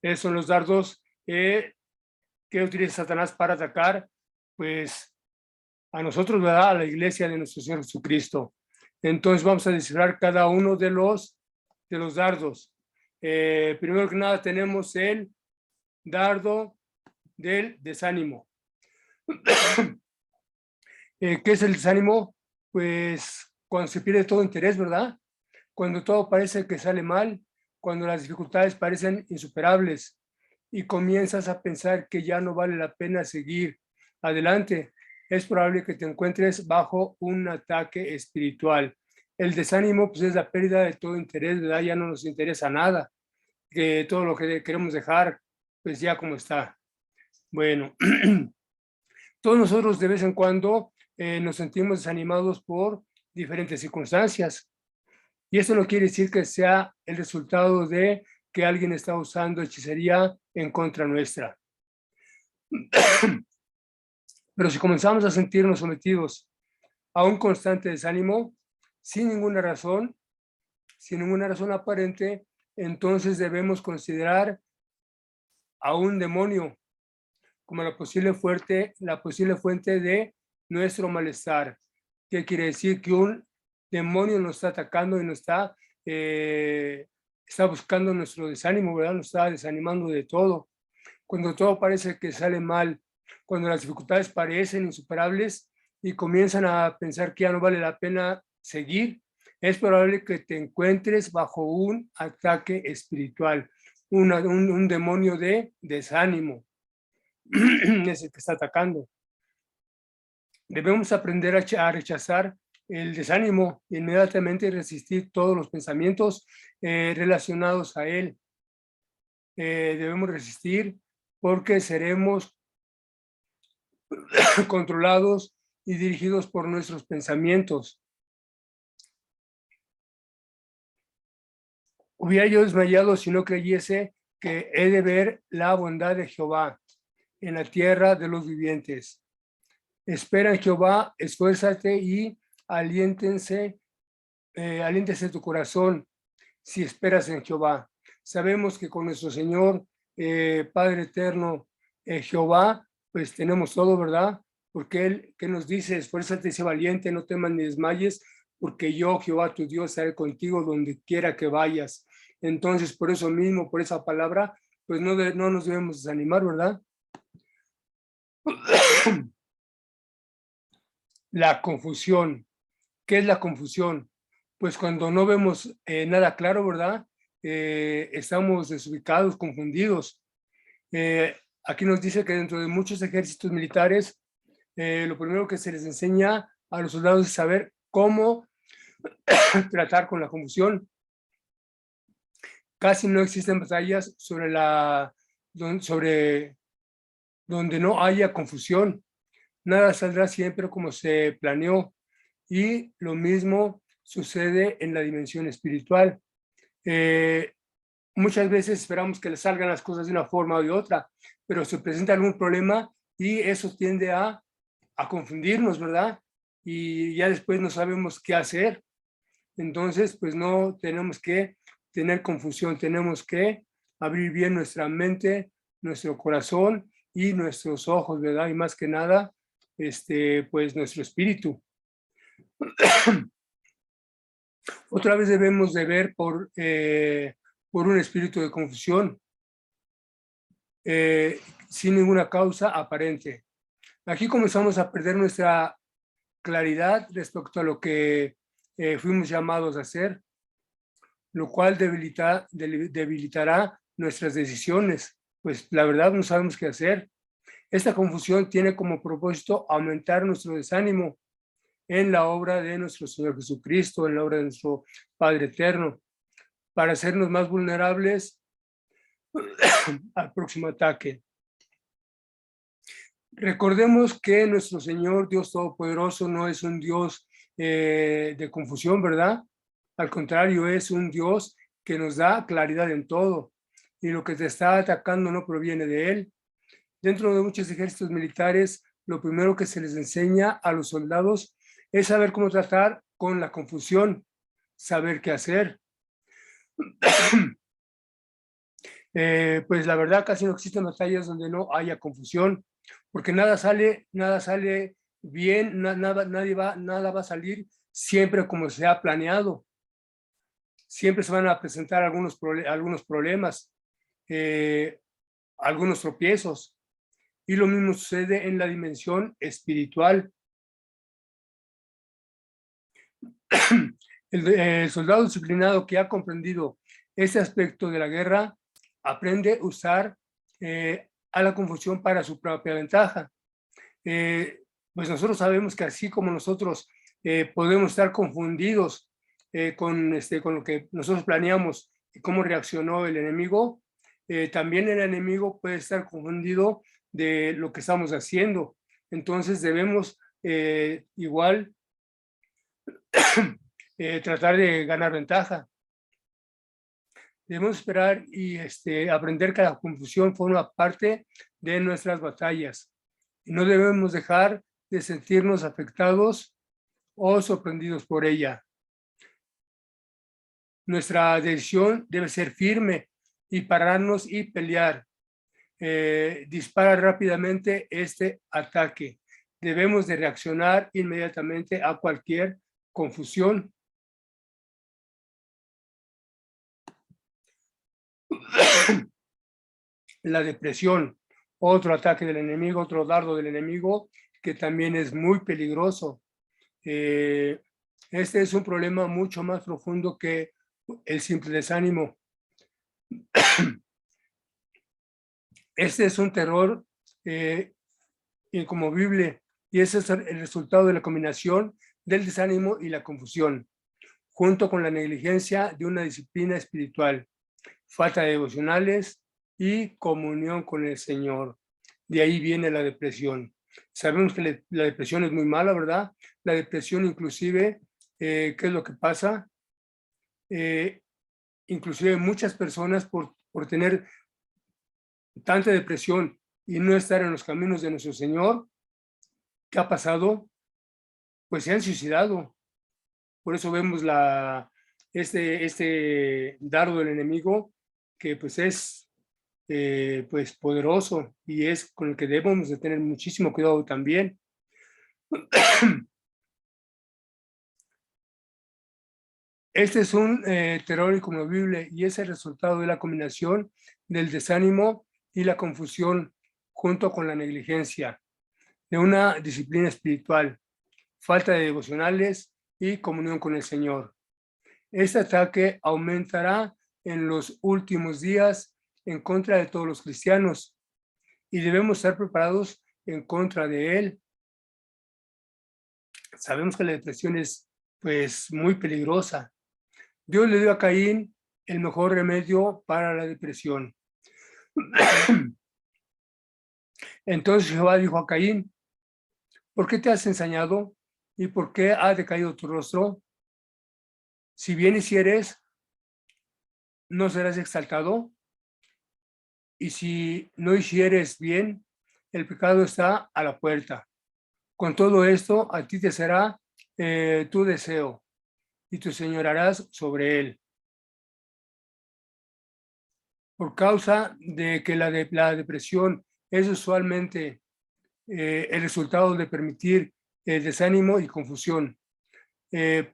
Esos son los dardos que utiliza Satanás para atacar, pues, a nosotros, ¿verdad? A la iglesia de nuestro Señor Jesucristo. Entonces vamos a descifrar cada uno de los dardos. Primero que nada tenemos el dardo del desánimo. ¿Qué es el desánimo? Pues cuando se pierde todo interés, ¿verdad? Cuando todo parece que sale mal, cuando las dificultades parecen insuperables y comienzas a pensar que ya no vale la pena seguir adelante, es probable que te encuentres bajo un ataque espiritual. El desánimo, pues, es la pérdida de todo interés, ¿verdad? Ya no nos interesa nada, que todo lo que queremos dejar, pues ya como está. Bueno, todos nosotros de vez en cuando nos sentimos desanimados por diferentes circunstancias. Y eso no quiere decir que sea el resultado de que alguien está usando hechicería en contra nuestra. Pero si comenzamos a sentirnos sometidos a un constante desánimo, sin ninguna razón aparente, entonces debemos considerar a un demonio como la posible fuente de nuestro malestar. ¿Qué quiere decir? Que un demonio nos está atacando y nos está buscando nuestro desánimo, ¿verdad? Nos está desanimando de todo. Cuando todo parece que sale mal, cuando las dificultades parecen insuperables y comienzan a pensar que ya no vale la pena seguir, es probable que te encuentres bajo un ataque espiritual, un demonio de desánimo. Es el que está atacando. Debemos aprender a rechazar el desánimo inmediatamente y resistir todos los pensamientos relacionados a él. Debemos resistir porque seremos controlados y dirigidos por nuestros pensamientos. Hubiera yo desmayado si no creyese que he de ver la bondad de Jehová en la tierra de los vivientes. Espera en Jehová, esfuérzate y aliéntese tu corazón si esperas en Jehová. Sabemos que con nuestro Señor, Padre eterno, Jehová, pues tenemos todo, ¿verdad? Porque Él, que nos dice, esfuérzate y sé valiente, no temas ni desmayes, porque yo, Jehová, tu Dios, estaré contigo donde quiera que vayas. Entonces, por eso mismo, por esa palabra, pues no nos debemos desanimar, ¿verdad? La confusión. ¿Qué es la confusión? Pues cuando no vemos nada claro, ¿verdad? Estamos desubicados, confundidos. Aquí nos dice que dentro de muchos ejércitos militares, lo primero que se les enseña a los soldados es saber cómo tratar con la confusión. Casi no existen batallas sobre donde no haya confusión. Nada saldrá siempre como se planeó. Y lo mismo sucede en la dimensión espiritual. Muchas veces esperamos que le salgan las cosas de una forma o de otra, pero se presenta algún problema y eso tiende a confundirnos, ¿verdad? Y ya después no sabemos qué hacer. Entonces, pues no tenemos que tener confusión, tenemos que abrir bien nuestra mente, nuestro corazón y nuestros ojos, ¿verdad? Y más que nada, pues nuestro espíritu. Otra vez debemos de ver por un espíritu de confusión, sin ninguna causa aparente. Aquí comenzamos a perder nuestra claridad respecto a lo que fuimos llamados a hacer, lo cual debilitará nuestras decisiones, pues la verdad no sabemos qué hacer. Esta confusión tiene como propósito aumentar nuestro desánimo en la obra de nuestro Señor Jesucristo, en la obra de nuestro Padre Eterno, para hacernos más vulnerables al próximo ataque. Recordemos que nuestro Señor Dios Todopoderoso no es un Dios de confusión, ¿verdad? Al contrario, es un Dios que nos da claridad en todo, y lo que te está atacando no proviene de él. Dentro de muchos ejércitos militares, lo primero que se les enseña a los soldados es saber cómo tratar con la confusión, saber qué hacer. Pues la verdad casi no existen batallas donde no haya confusión, porque nada sale bien, nada va a salir siempre como se ha planeado. Siempre se van a presentar algunos problemas, algunos tropiezos, y lo mismo sucede en la dimensión espiritual. El soldado disciplinado que ha comprendido este aspecto de la guerra aprende a usar a la confusión para su propia ventaja. Pues nosotros sabemos que así como nosotros podemos estar confundidos con lo que nosotros planeamos y cómo reaccionó el enemigo, también el enemigo puede estar confundido de lo que estamos haciendo. Entonces debemos igual tratar de ganar ventaja. Debemos esperar y aprender que la confusión forma parte de nuestras batallas. Y no debemos dejar de sentirnos afectados o sorprendidos por ella. Nuestra decisión debe ser firme y pararnos y pelear. Dispara rápidamente este ataque. Debemos de reaccionar inmediatamente a cualquier confusión. La depresión, otro ataque del enemigo, otro dardo del enemigo que también es muy peligroso. Este es un problema mucho más profundo que el simple desánimo. Este es un terror inconmovible, y ese es el resultado de la combinación del desánimo y la confusión, junto con la negligencia de una disciplina espiritual, falta de devocionales y comunión con el Señor. De ahí viene la depresión. Sabemos que la depresión es muy mala, ¿verdad? La depresión inclusive, ¿qué es lo que pasa? Inclusive muchas personas por tener tanta depresión y no estar en los caminos de nuestro Señor, ¿qué ha pasado? Pues se han suicidado. Por eso vemos este dardo del enemigo, que pues es pues poderoso, y es con el que debemos de tener muchísimo cuidado también. Este es un terror inconmovible, y es el resultado de la combinación del desánimo y la confusión, junto con la negligencia de una disciplina espiritual, falta de devocionales y comunión con el Señor. Este ataque aumentará en los últimos días en contra de todos los cristianos, y debemos estar preparados en contra de él. Sabemos que la depresión es pues muy peligrosa. Dios le dio a Caín el mejor remedio para la depresión. Entonces Jehová dijo a Caín: ¿por qué te has ensañado y por qué ha decaído tu rostro? Si bien hicieres, ¿no serás exaltado? Y si no hicieres bien, el pecado está a la puerta. Con todo esto, a ti te será tu deseo, y tú señorarás sobre él. Por causa de que la depresión es usualmente el resultado de permitir desánimo y confusión,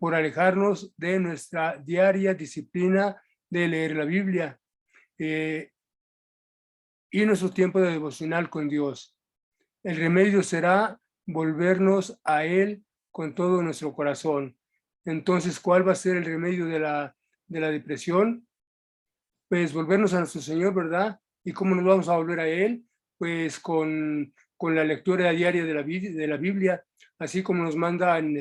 por alejarnos de nuestra diaria disciplina de leer la Biblia y nuestro tiempo de devocional con Dios. El remedio será volvernos a Él con todo nuestro corazón. Entonces, ¿cuál va a ser el remedio de la depresión? Pues volvernos a nuestro Señor, ¿verdad? ¿Y cómo nos vamos a volver a Él? Pues con la lectura diaria de la Biblia, así como nos manda en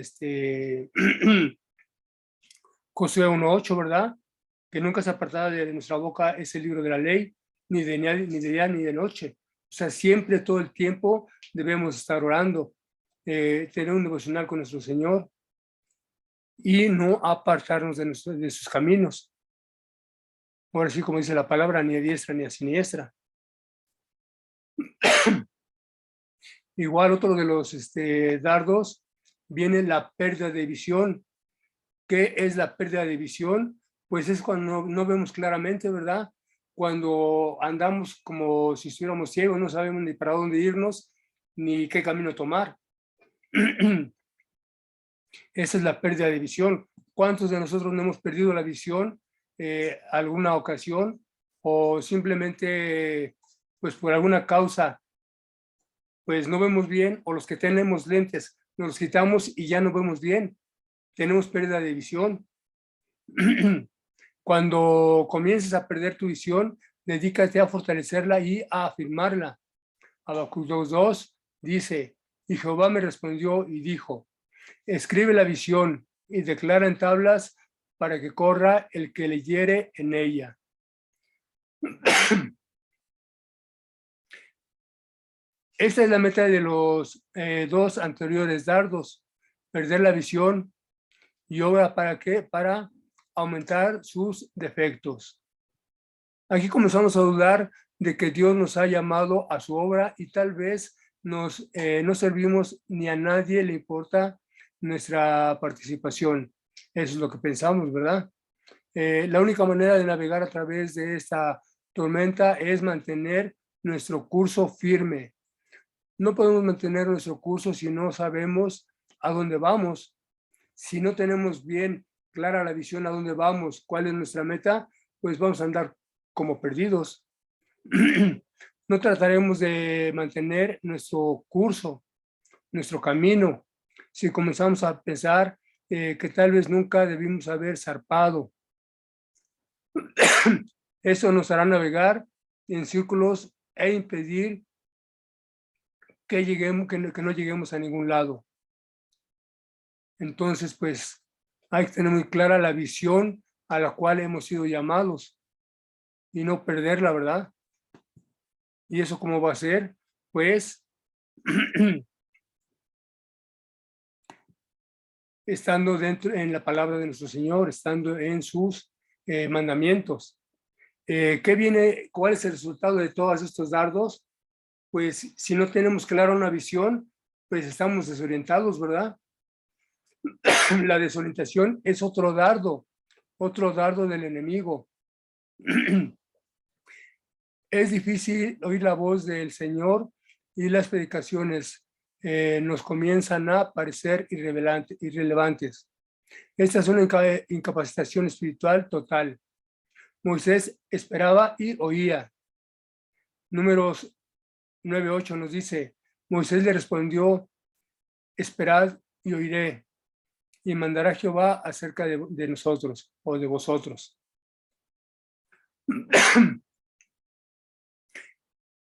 Josué 1:8, ¿verdad? Que nunca se apartará de nuestra boca ese libro de la ley, ni de día ni de noche. O sea, siempre, todo el tiempo, debemos estar orando, tener un devocional con nuestro Señor. y no apartarnos de sus caminos. Ahora sí, como dice la palabra, ni a diestra ni a siniestra. Igual otro de los dardos viene la pérdida de visión. ¿Qué es la pérdida de visión? Pues es cuando no vemos claramente, ¿verdad? Cuando andamos como si estuviéramos ciegos, no sabemos ni para dónde irnos, ni qué camino tomar. Esa es la pérdida de visión. ¿Cuántos de nosotros no hemos perdido la visión alguna ocasión o simplemente pues por alguna causa pues no vemos bien, o los que tenemos lentes nos los quitamos y ya no vemos bien, tenemos pérdida de visión? Cuando comiences a perder tu visión, dedícate a fortalecerla y a afirmarla. Habacuc 2:2 dice, y Jehová me respondió y dijo, escribe la visión y declara en tablas para que corra el que leyere en ella. Esta es la meta de los dos anteriores dardos, perder la visión. ¿Y obra para qué? Para aumentar sus defectos. Aquí comenzamos a dudar de que Dios nos ha llamado a su obra y tal vez no servimos ni a nadie le importa nuestra participación. Eso es lo que pensamos, ¿verdad? La única manera de navegar a través de esta tormenta es mantener nuestro curso firme. No podemos mantener nuestro curso si no sabemos a dónde vamos. Si no tenemos bien clara la visión a dónde vamos, cuál es nuestra meta, pues vamos a andar como perdidos. No trataremos de mantener nuestro curso, nuestro camino, si comenzamos a pensar que tal vez nunca debimos haber zarpado. Eso nos hará navegar en círculos e impedir que no lleguemos a ningún lado. Entonces, pues, hay que tener muy clara la visión a la cual hemos sido llamados y no perderla, ¿verdad? ¿Y eso cómo va a ser? Pues, estando dentro en la palabra de nuestro Señor, estando en sus mandamientos. ¿Qué viene? ¿Cuál es el resultado de todos estos dardos? Pues, si no tenemos clara una visión, pues estamos desorientados, ¿verdad? La desorientación es otro dardo del enemigo. Es difícil oír la voz del Señor y las predicaciones nos comienzan a parecer irrelevantes. Esta es una incapacitación espiritual total. Moisés esperaba y oía. Números 9:8 nos dice, Moisés le respondió, esperad y oiré, y mandará Jehová acerca de nosotros o de vosotros.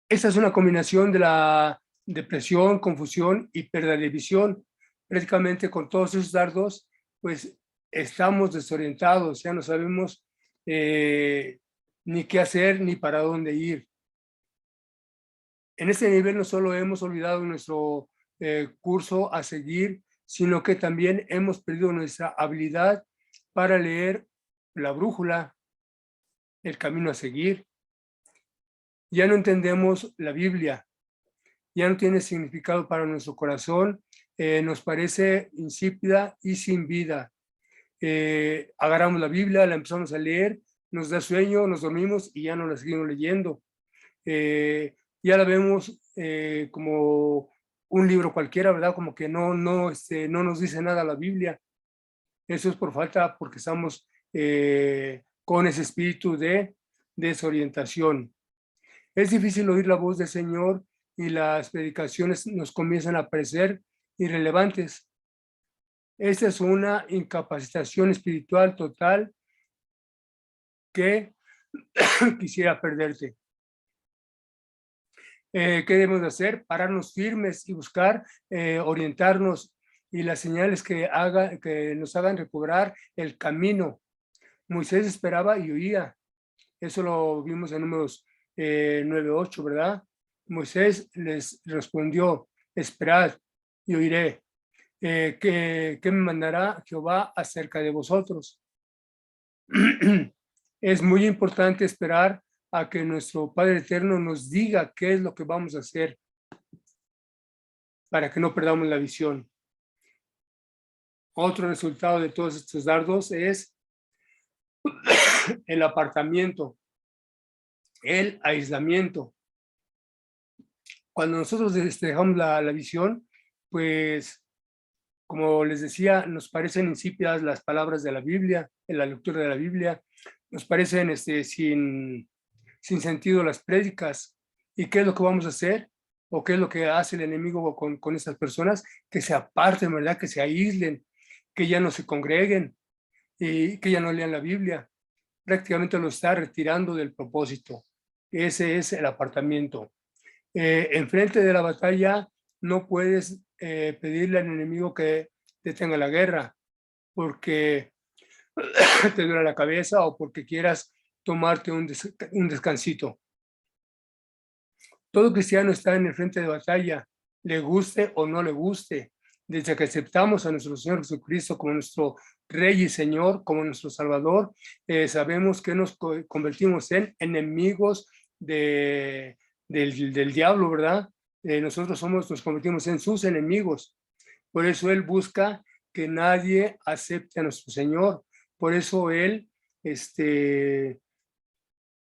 Esta es una combinación de la depresión, confusión y pérdida de visión. Prácticamente con todos esos dardos, pues estamos desorientados, ya no sabemos ni qué hacer ni para dónde ir. En este nivel no solo hemos olvidado nuestro curso a seguir, sino que también hemos perdido nuestra habilidad para leer la brújula, el camino a seguir. Ya no entendemos la Biblia, ya no tiene significado para nuestro corazón, nos parece insípida y sin vida. Agarramos la Biblia, la empezamos a leer, nos da sueño, nos dormimos y ya no la seguimos leyendo. Ya la vemos como un libro cualquiera, ¿verdad? Como que no nos dice nada la Biblia. Eso es por falta, porque estamos con ese espíritu de desorientación. Es difícil oír la voz del Señor y las predicaciones nos comienzan a parecer irrelevantes. Esta es una incapacitación espiritual total que quisiera perderte. ¿Qué debemos de hacer? Pararnos firmes y buscar orientarnos y las señales que nos hagan recobrar el camino. Moisés esperaba y oía. Eso lo vimos en Números 9:8, ¿verdad? Moisés les respondió, esperad y oiré. ¿qué me mandará Jehová acerca de vosotros? Es muy importante esperar a que nuestro Padre Eterno nos diga qué es lo que vamos a hacer para que no perdamos la visión. Otro resultado de todos estos dardos es el apartamiento, el aislamiento. Cuando nosotros dejamos la visión, pues, como les decía, nos parecen insípidas las palabras de la Biblia, en la lectura de la Biblia, nos parecen sin sentido las prédicas. ¿Y qué es lo que vamos a hacer? ¿O qué es lo que hace el enemigo con estas personas? Que se aparten, ¿verdad? Que se aíslen, que ya no se congreguen y que ya no lean la Biblia. Prácticamente lo está retirando del propósito. Ese es el apartamiento. Enfrente de la batalla no puedes pedirle al enemigo que detenga la guerra porque te duele la cabeza o porque quieras tomarte un descansito. Todo cristiano está en el frente de batalla, le guste o no le guste. Desde que aceptamos a nuestro Señor Jesucristo como nuestro Rey y Señor, como nuestro Salvador, sabemos que nos convertimos en enemigos del diablo, ¿verdad? Nosotros nos convertimos en sus enemigos. Por eso Él busca que nadie acepte a nuestro Señor. Por eso Él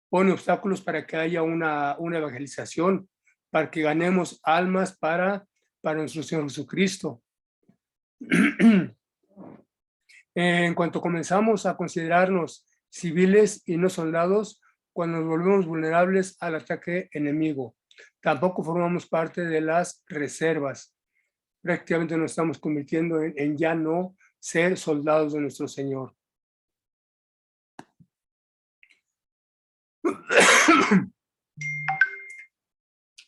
pone obstáculos para que haya una evangelización, para que ganemos almas para nuestro Señor Jesucristo. En cuanto comenzamos a considerarnos civiles y no soldados, cuando nos volvemos vulnerables al ataque enemigo, tampoco formamos parte de las reservas. Prácticamente nos estamos convirtiendo en ya no ser soldados de nuestro Señor.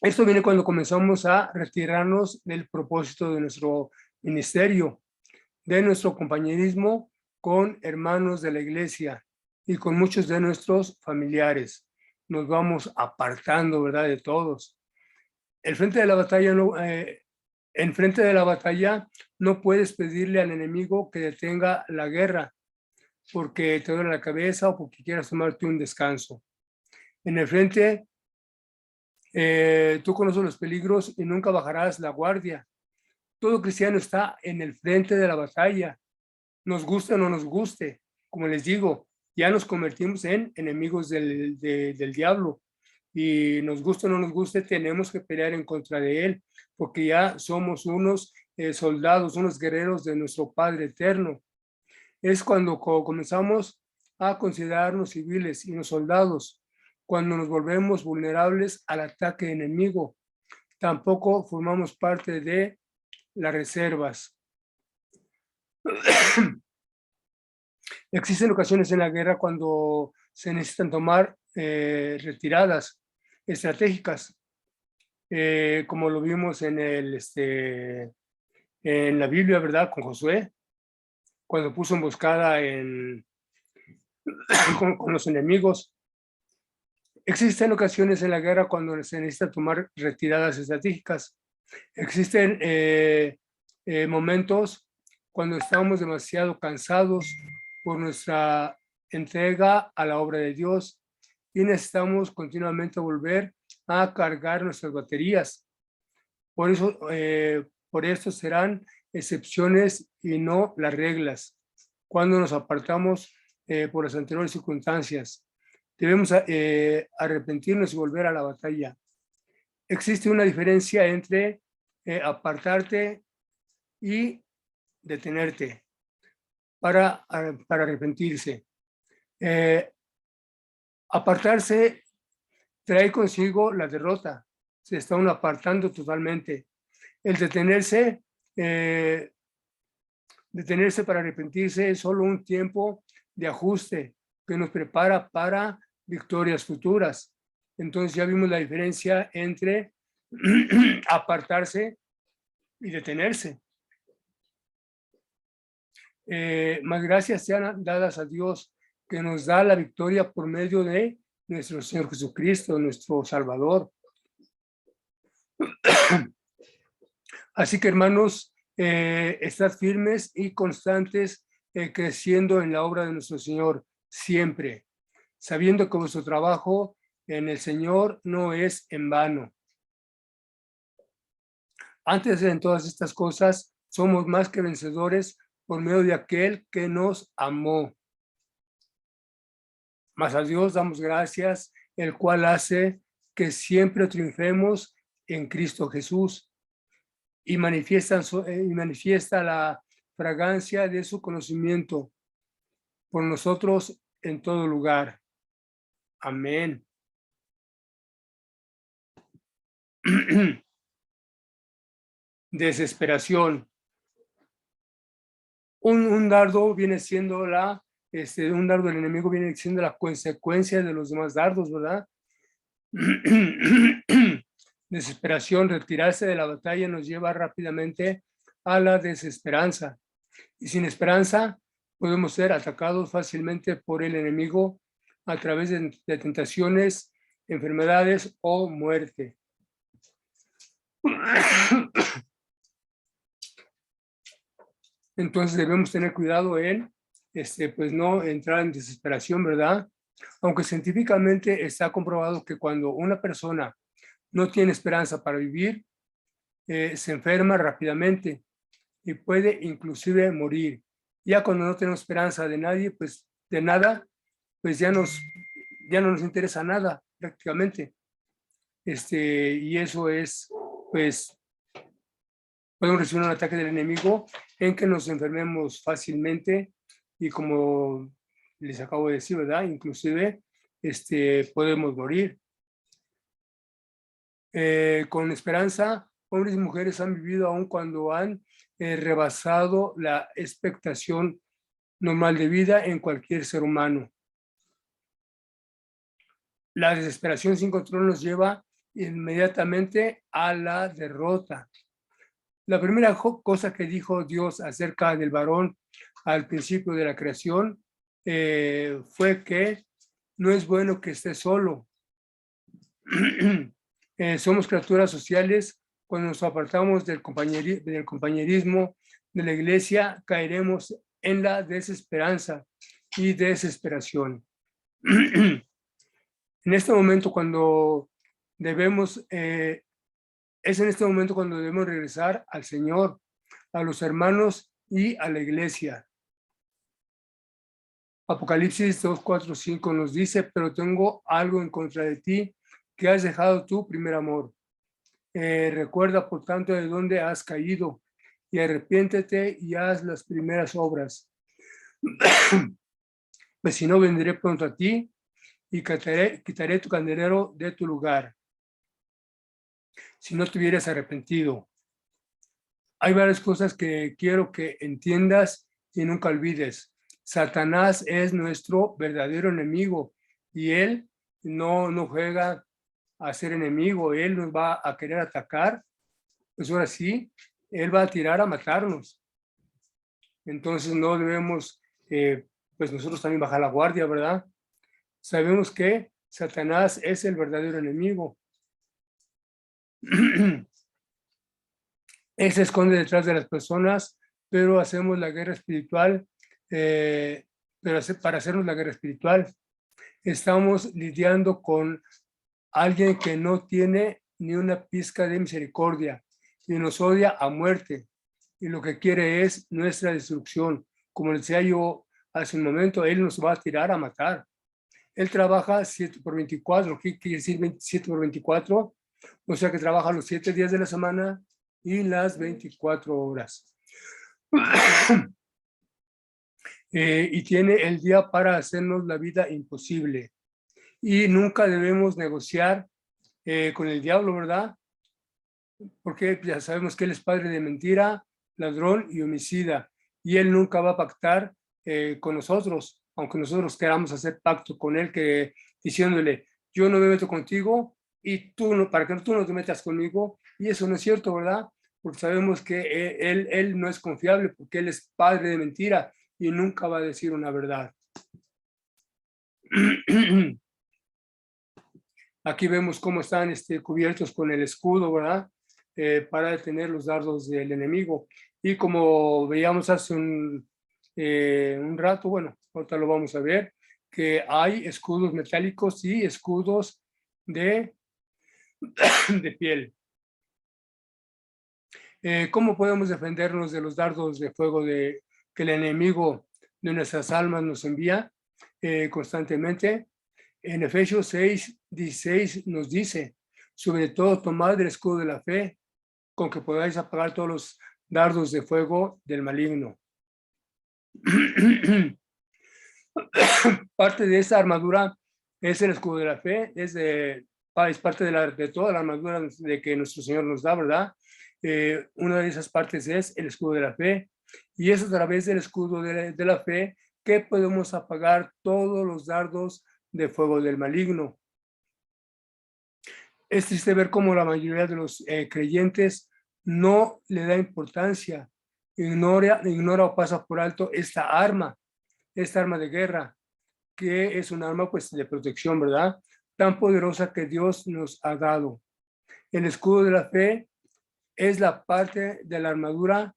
Esto viene cuando comenzamos a retirarnos del propósito de nuestro ministerio, de nuestro compañerismo con hermanos de la iglesia y con muchos de nuestros familiares. Nos vamos apartando, ¿verdad?, de todos. En frente de la batalla no puedes pedirle al enemigo que detenga la guerra porque te duele la cabeza o porque quieras tomarte un descanso. En el frente, tú conoces los peligros y nunca bajarás la guardia. Todo cristiano está en el frente de la batalla, nos guste o no nos guste. Como les digo, ya nos convertimos en enemigos del diablo y nos guste o no nos guste, tenemos que pelear en contra de él, porque ya somos unos soldados, unos guerreros de nuestro Padre Eterno. Es cuando comenzamos a considerarnos civiles y no soldados, cuando nos volvemos vulnerables al ataque enemigo. Tampoco formamos parte de las reservas. Existen ocasiones en la guerra cuando se necesitan tomar retiradas estratégicas, como lo vimos en la Biblia, ¿verdad? Con Josué, cuando puso emboscada con los enemigos. Existen ocasiones en la guerra cuando se necesita tomar retiradas estratégicas. Existen momentos cuando estamos demasiado cansados por nuestra entrega a la obra de Dios y necesitamos continuamente volver a cargar nuestras baterías. Por eso serán excepciones y no las reglas. Cuando nos apartamos por las anteriores circunstancias, debemos arrepentirnos y volver a la batalla. Existe una diferencia entre apartarte y detenerte para arrepentirse. Apartarse trae consigo la derrota. Se está uno apartando totalmente. El detenerse para arrepentirse es solo un tiempo de ajuste que nos prepara para victorias futuras. Entonces ya vimos la diferencia entre apartarse y detenerse. Más gracias sean dadas a Dios que nos da la victoria por medio de nuestro Señor Jesucristo, nuestro Salvador. Así que, hermanos, Estad firmes y constantes, creciendo en la obra de nuestro Señor, siempre, sabiendo que vuestro trabajo en el Señor no es en vano. Antes de todas estas cosas, somos más que vencedores por medio de aquel que nos amó. Mas a Dios damos gracias, el cual hace que siempre triunfemos en Cristo Jesús y manifiesta la fragancia de su conocimiento por nosotros en todo lugar. Amén. Desesperación. Un dardo viene siendo un dardo del enemigo viene siendo la consecuencia de los demás dardos, ¿verdad? Desesperación, retirarse de la batalla nos lleva rápidamente a la desesperanza. Y sin esperanza podemos ser atacados fácilmente por el enemigo a través de tentaciones, enfermedades o muerte. Entonces debemos tener cuidado en pues no entrar en desesperación, ¿verdad? Aunque científicamente está comprobado que cuando una persona no tiene esperanza para vivir, se enferma rápidamente y puede inclusive morir. Ya cuando no tenemos esperanza de nadie, pues de nada, pues ya no nos interesa nada prácticamente. Y eso es, pues, podemos recibir un ataque del enemigo en que nos enfermemos fácilmente y como les acabo de decir, ¿verdad? Inclusive podemos morir. Con esperanza, hombres y mujeres han vivido aun cuando han rebasado la expectación normal de vida en cualquier ser humano. La desesperación sin control nos lleva inmediatamente a la derrota. La primera cosa que dijo Dios acerca del varón al principio de la creación fue que no es bueno que esté solo. Somos criaturas sociales. Cuando nos apartamos del compañerismo de la iglesia, caeremos en la desesperanza y desesperación. En este momento cuando debemos, es en este momento cuando debemos regresar al Señor, a los hermanos y a la iglesia. Apocalipsis 2, 4, 5 nos dice, pero tengo algo en contra de ti, que has dejado tu primer amor. Recuerda, por tanto, de dónde has caído y arrepiéntete y haz las primeras obras. Pues si no, vendré pronto a ti y quitaré tu candelero de tu lugar. Si no te hubieras arrepentido. Hay varias cosas que quiero que entiendas y nunca olvides. Satanás es nuestro verdadero enemigo y él no juega a ser enemigo, él nos va a querer atacar, pues ahora sí, él va a tirar a matarnos. Entonces no debemos, pues nosotros también bajar la guardia, ¿verdad? Sabemos que Satanás es el verdadero enemigo. Él se esconde detrás de las personas, pero hacemos la guerra espiritual, para hacernos la guerra espiritual, estamos lidiando con alguien que no tiene ni una pizca de misericordia y nos odia a muerte y lo que quiere es nuestra destrucción. Como decía yo hace un momento, él nos va a tirar a matar. Él trabaja 7 por 24, ¿qué quiere decir 27 por 24? O sea que trabaja los 7 días de la semana y las 24 horas. Y tiene el día para hacernos la vida imposible. Y nunca debemos negociar con el diablo, ¿verdad? Porque ya sabemos que él es padre de mentira, ladrón y homicida. Y él nunca va a pactar con nosotros, aunque nosotros queramos hacer pacto con él, diciéndole, yo no me meto contigo y tú no, para que tú no te metas conmigo. Y eso no es cierto, ¿verdad? Porque sabemos que él no es confiable porque él es padre de mentira y nunca va a decir una verdad. Aquí vemos cómo están cubiertos con el escudo, ¿verdad? Para detener los dardos del enemigo. Y como veíamos hace un rato, bueno, ahorita lo vamos a ver, que hay escudos metálicos y escudos de piel. ¿Cómo podemos defendernos de los dardos de fuego que el enemigo de nuestras almas nos envía constantemente? En Efesios 6:16 nos dice, sobre todo tomad el escudo de la fe, con que podáis apagar todos los dardos de fuego del maligno. Parte de esa armadura es el escudo de la fe, es parte de toda la armadura de que nuestro Señor nos da, ¿verdad? Una de esas partes es el escudo de la fe, y es a través del escudo de la fe que podemos apagar todos los dardos de fuego del maligno. Es triste ver cómo la mayoría de los creyentes no le da importancia, ignora o pasa por alto esta arma de guerra, que es un arma pues de protección, ¿verdad? Tan poderosa que Dios nos ha dado. El escudo de la fe es la parte de la armadura,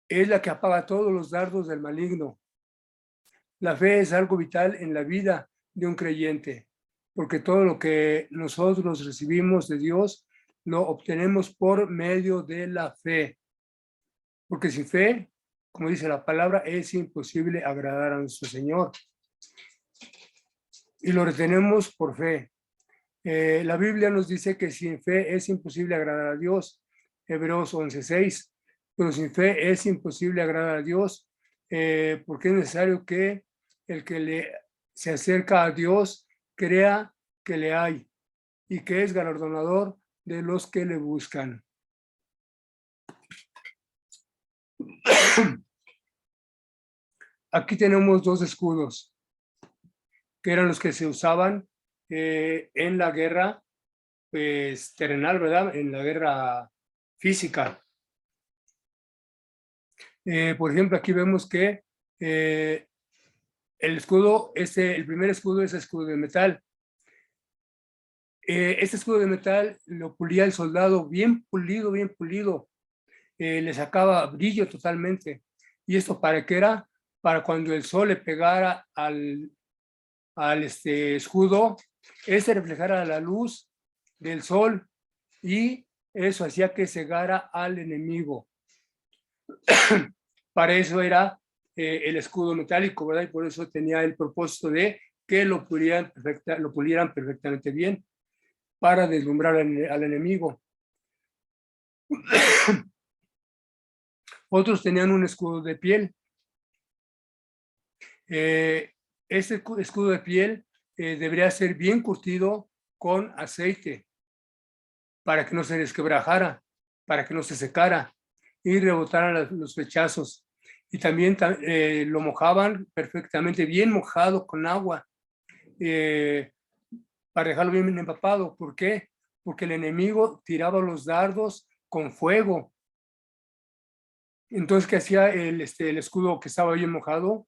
es la que apaga todos los dardos del maligno. La fe es algo vital en la vida de un creyente, porque todo lo que nosotros recibimos de Dios lo obtenemos por medio de la fe. Porque sin fe, como dice la palabra, es imposible agradar a nuestro Señor. Y lo retenemos por fe. La Biblia nos dice que sin fe es imposible agradar a Dios. Hebreos 11:6. Pero sin fe es imposible agradar a Dios, porque es necesario que el que se acerca a Dios crea que le hay y que es galardonador de los que le buscan. Aquí tenemos dos escudos, que eran los que se usaban en la guerra pues, terrenal, ¿verdad? En la guerra física. Por ejemplo, aquí vemos que el escudo, el primer escudo es escudo de metal. Este escudo de metal lo pulía el soldado bien pulido, le sacaba brillo totalmente. ¿Y esto para qué era? Para cuando el sol le pegara al escudo, reflejara la luz del sol y eso hacía que cegara al enemigo. Para eso era el escudo metálico, ¿verdad? Y por eso tenía el propósito de que lo pulieran perfectamente bien para deslumbrar al enemigo. Otros tenían un escudo de piel. Este escudo de piel debería ser bien curtido con aceite para que no se desquebrajara, para que no se secara y rebotaran los flechazos. Y también lo mojaban perfectamente, bien mojado con agua, para dejarlo bien empapado. ¿Por qué? Porque el enemigo tiraba los dardos con fuego. Entonces, ¿qué hacía el escudo que estaba bien mojado?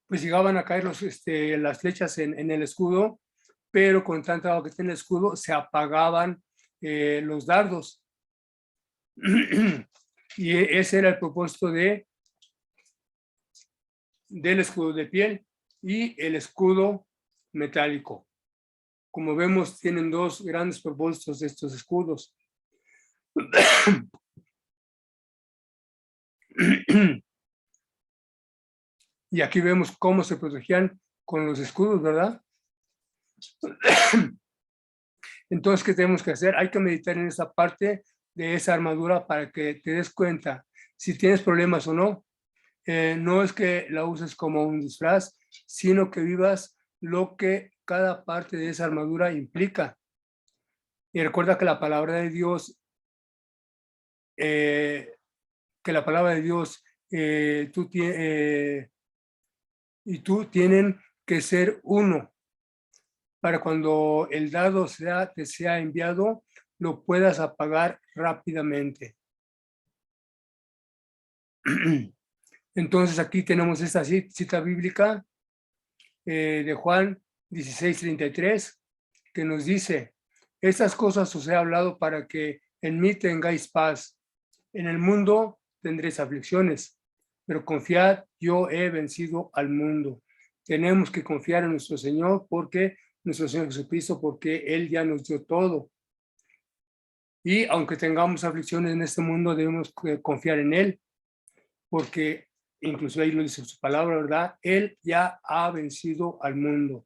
Pues llegaban a caer las flechas en el escudo, pero con tanta agua que tenía el escudo, se apagaban los dardos. Y ese era el propósito del escudo de piel y el escudo metálico. Como vemos, tienen dos grandes propósitos de estos escudos. Y aquí vemos cómo se protegían con los escudos, ¿verdad? Entonces, ¿qué tenemos que hacer? Hay que meditar en esa parte de esa armadura para que te des cuenta si tienes problemas o no. No es que la uses como un disfraz, sino que vivas lo que cada parte de esa armadura implica. Y recuerda que la palabra de Dios, y tú tienen que ser uno, para cuando el dado te sea enviado, lo puedas apagar rápidamente. Entonces aquí tenemos esta cita bíblica de Juan 16:33, que nos dice: estas cosas os he hablado para que En mí tengáis paz. En el mundo tendréis aflicciones, pero confiad, yo he vencido al mundo. Tenemos que confiar en nuestro Señor, porque nuestro Señor Jesucristo, porque Él ya nos dio todo. Y aunque tengamos aflicciones en este mundo, debemos confiar en Él, porque incluso ahí lo dice su palabra, ¿verdad? Él ya ha vencido al mundo.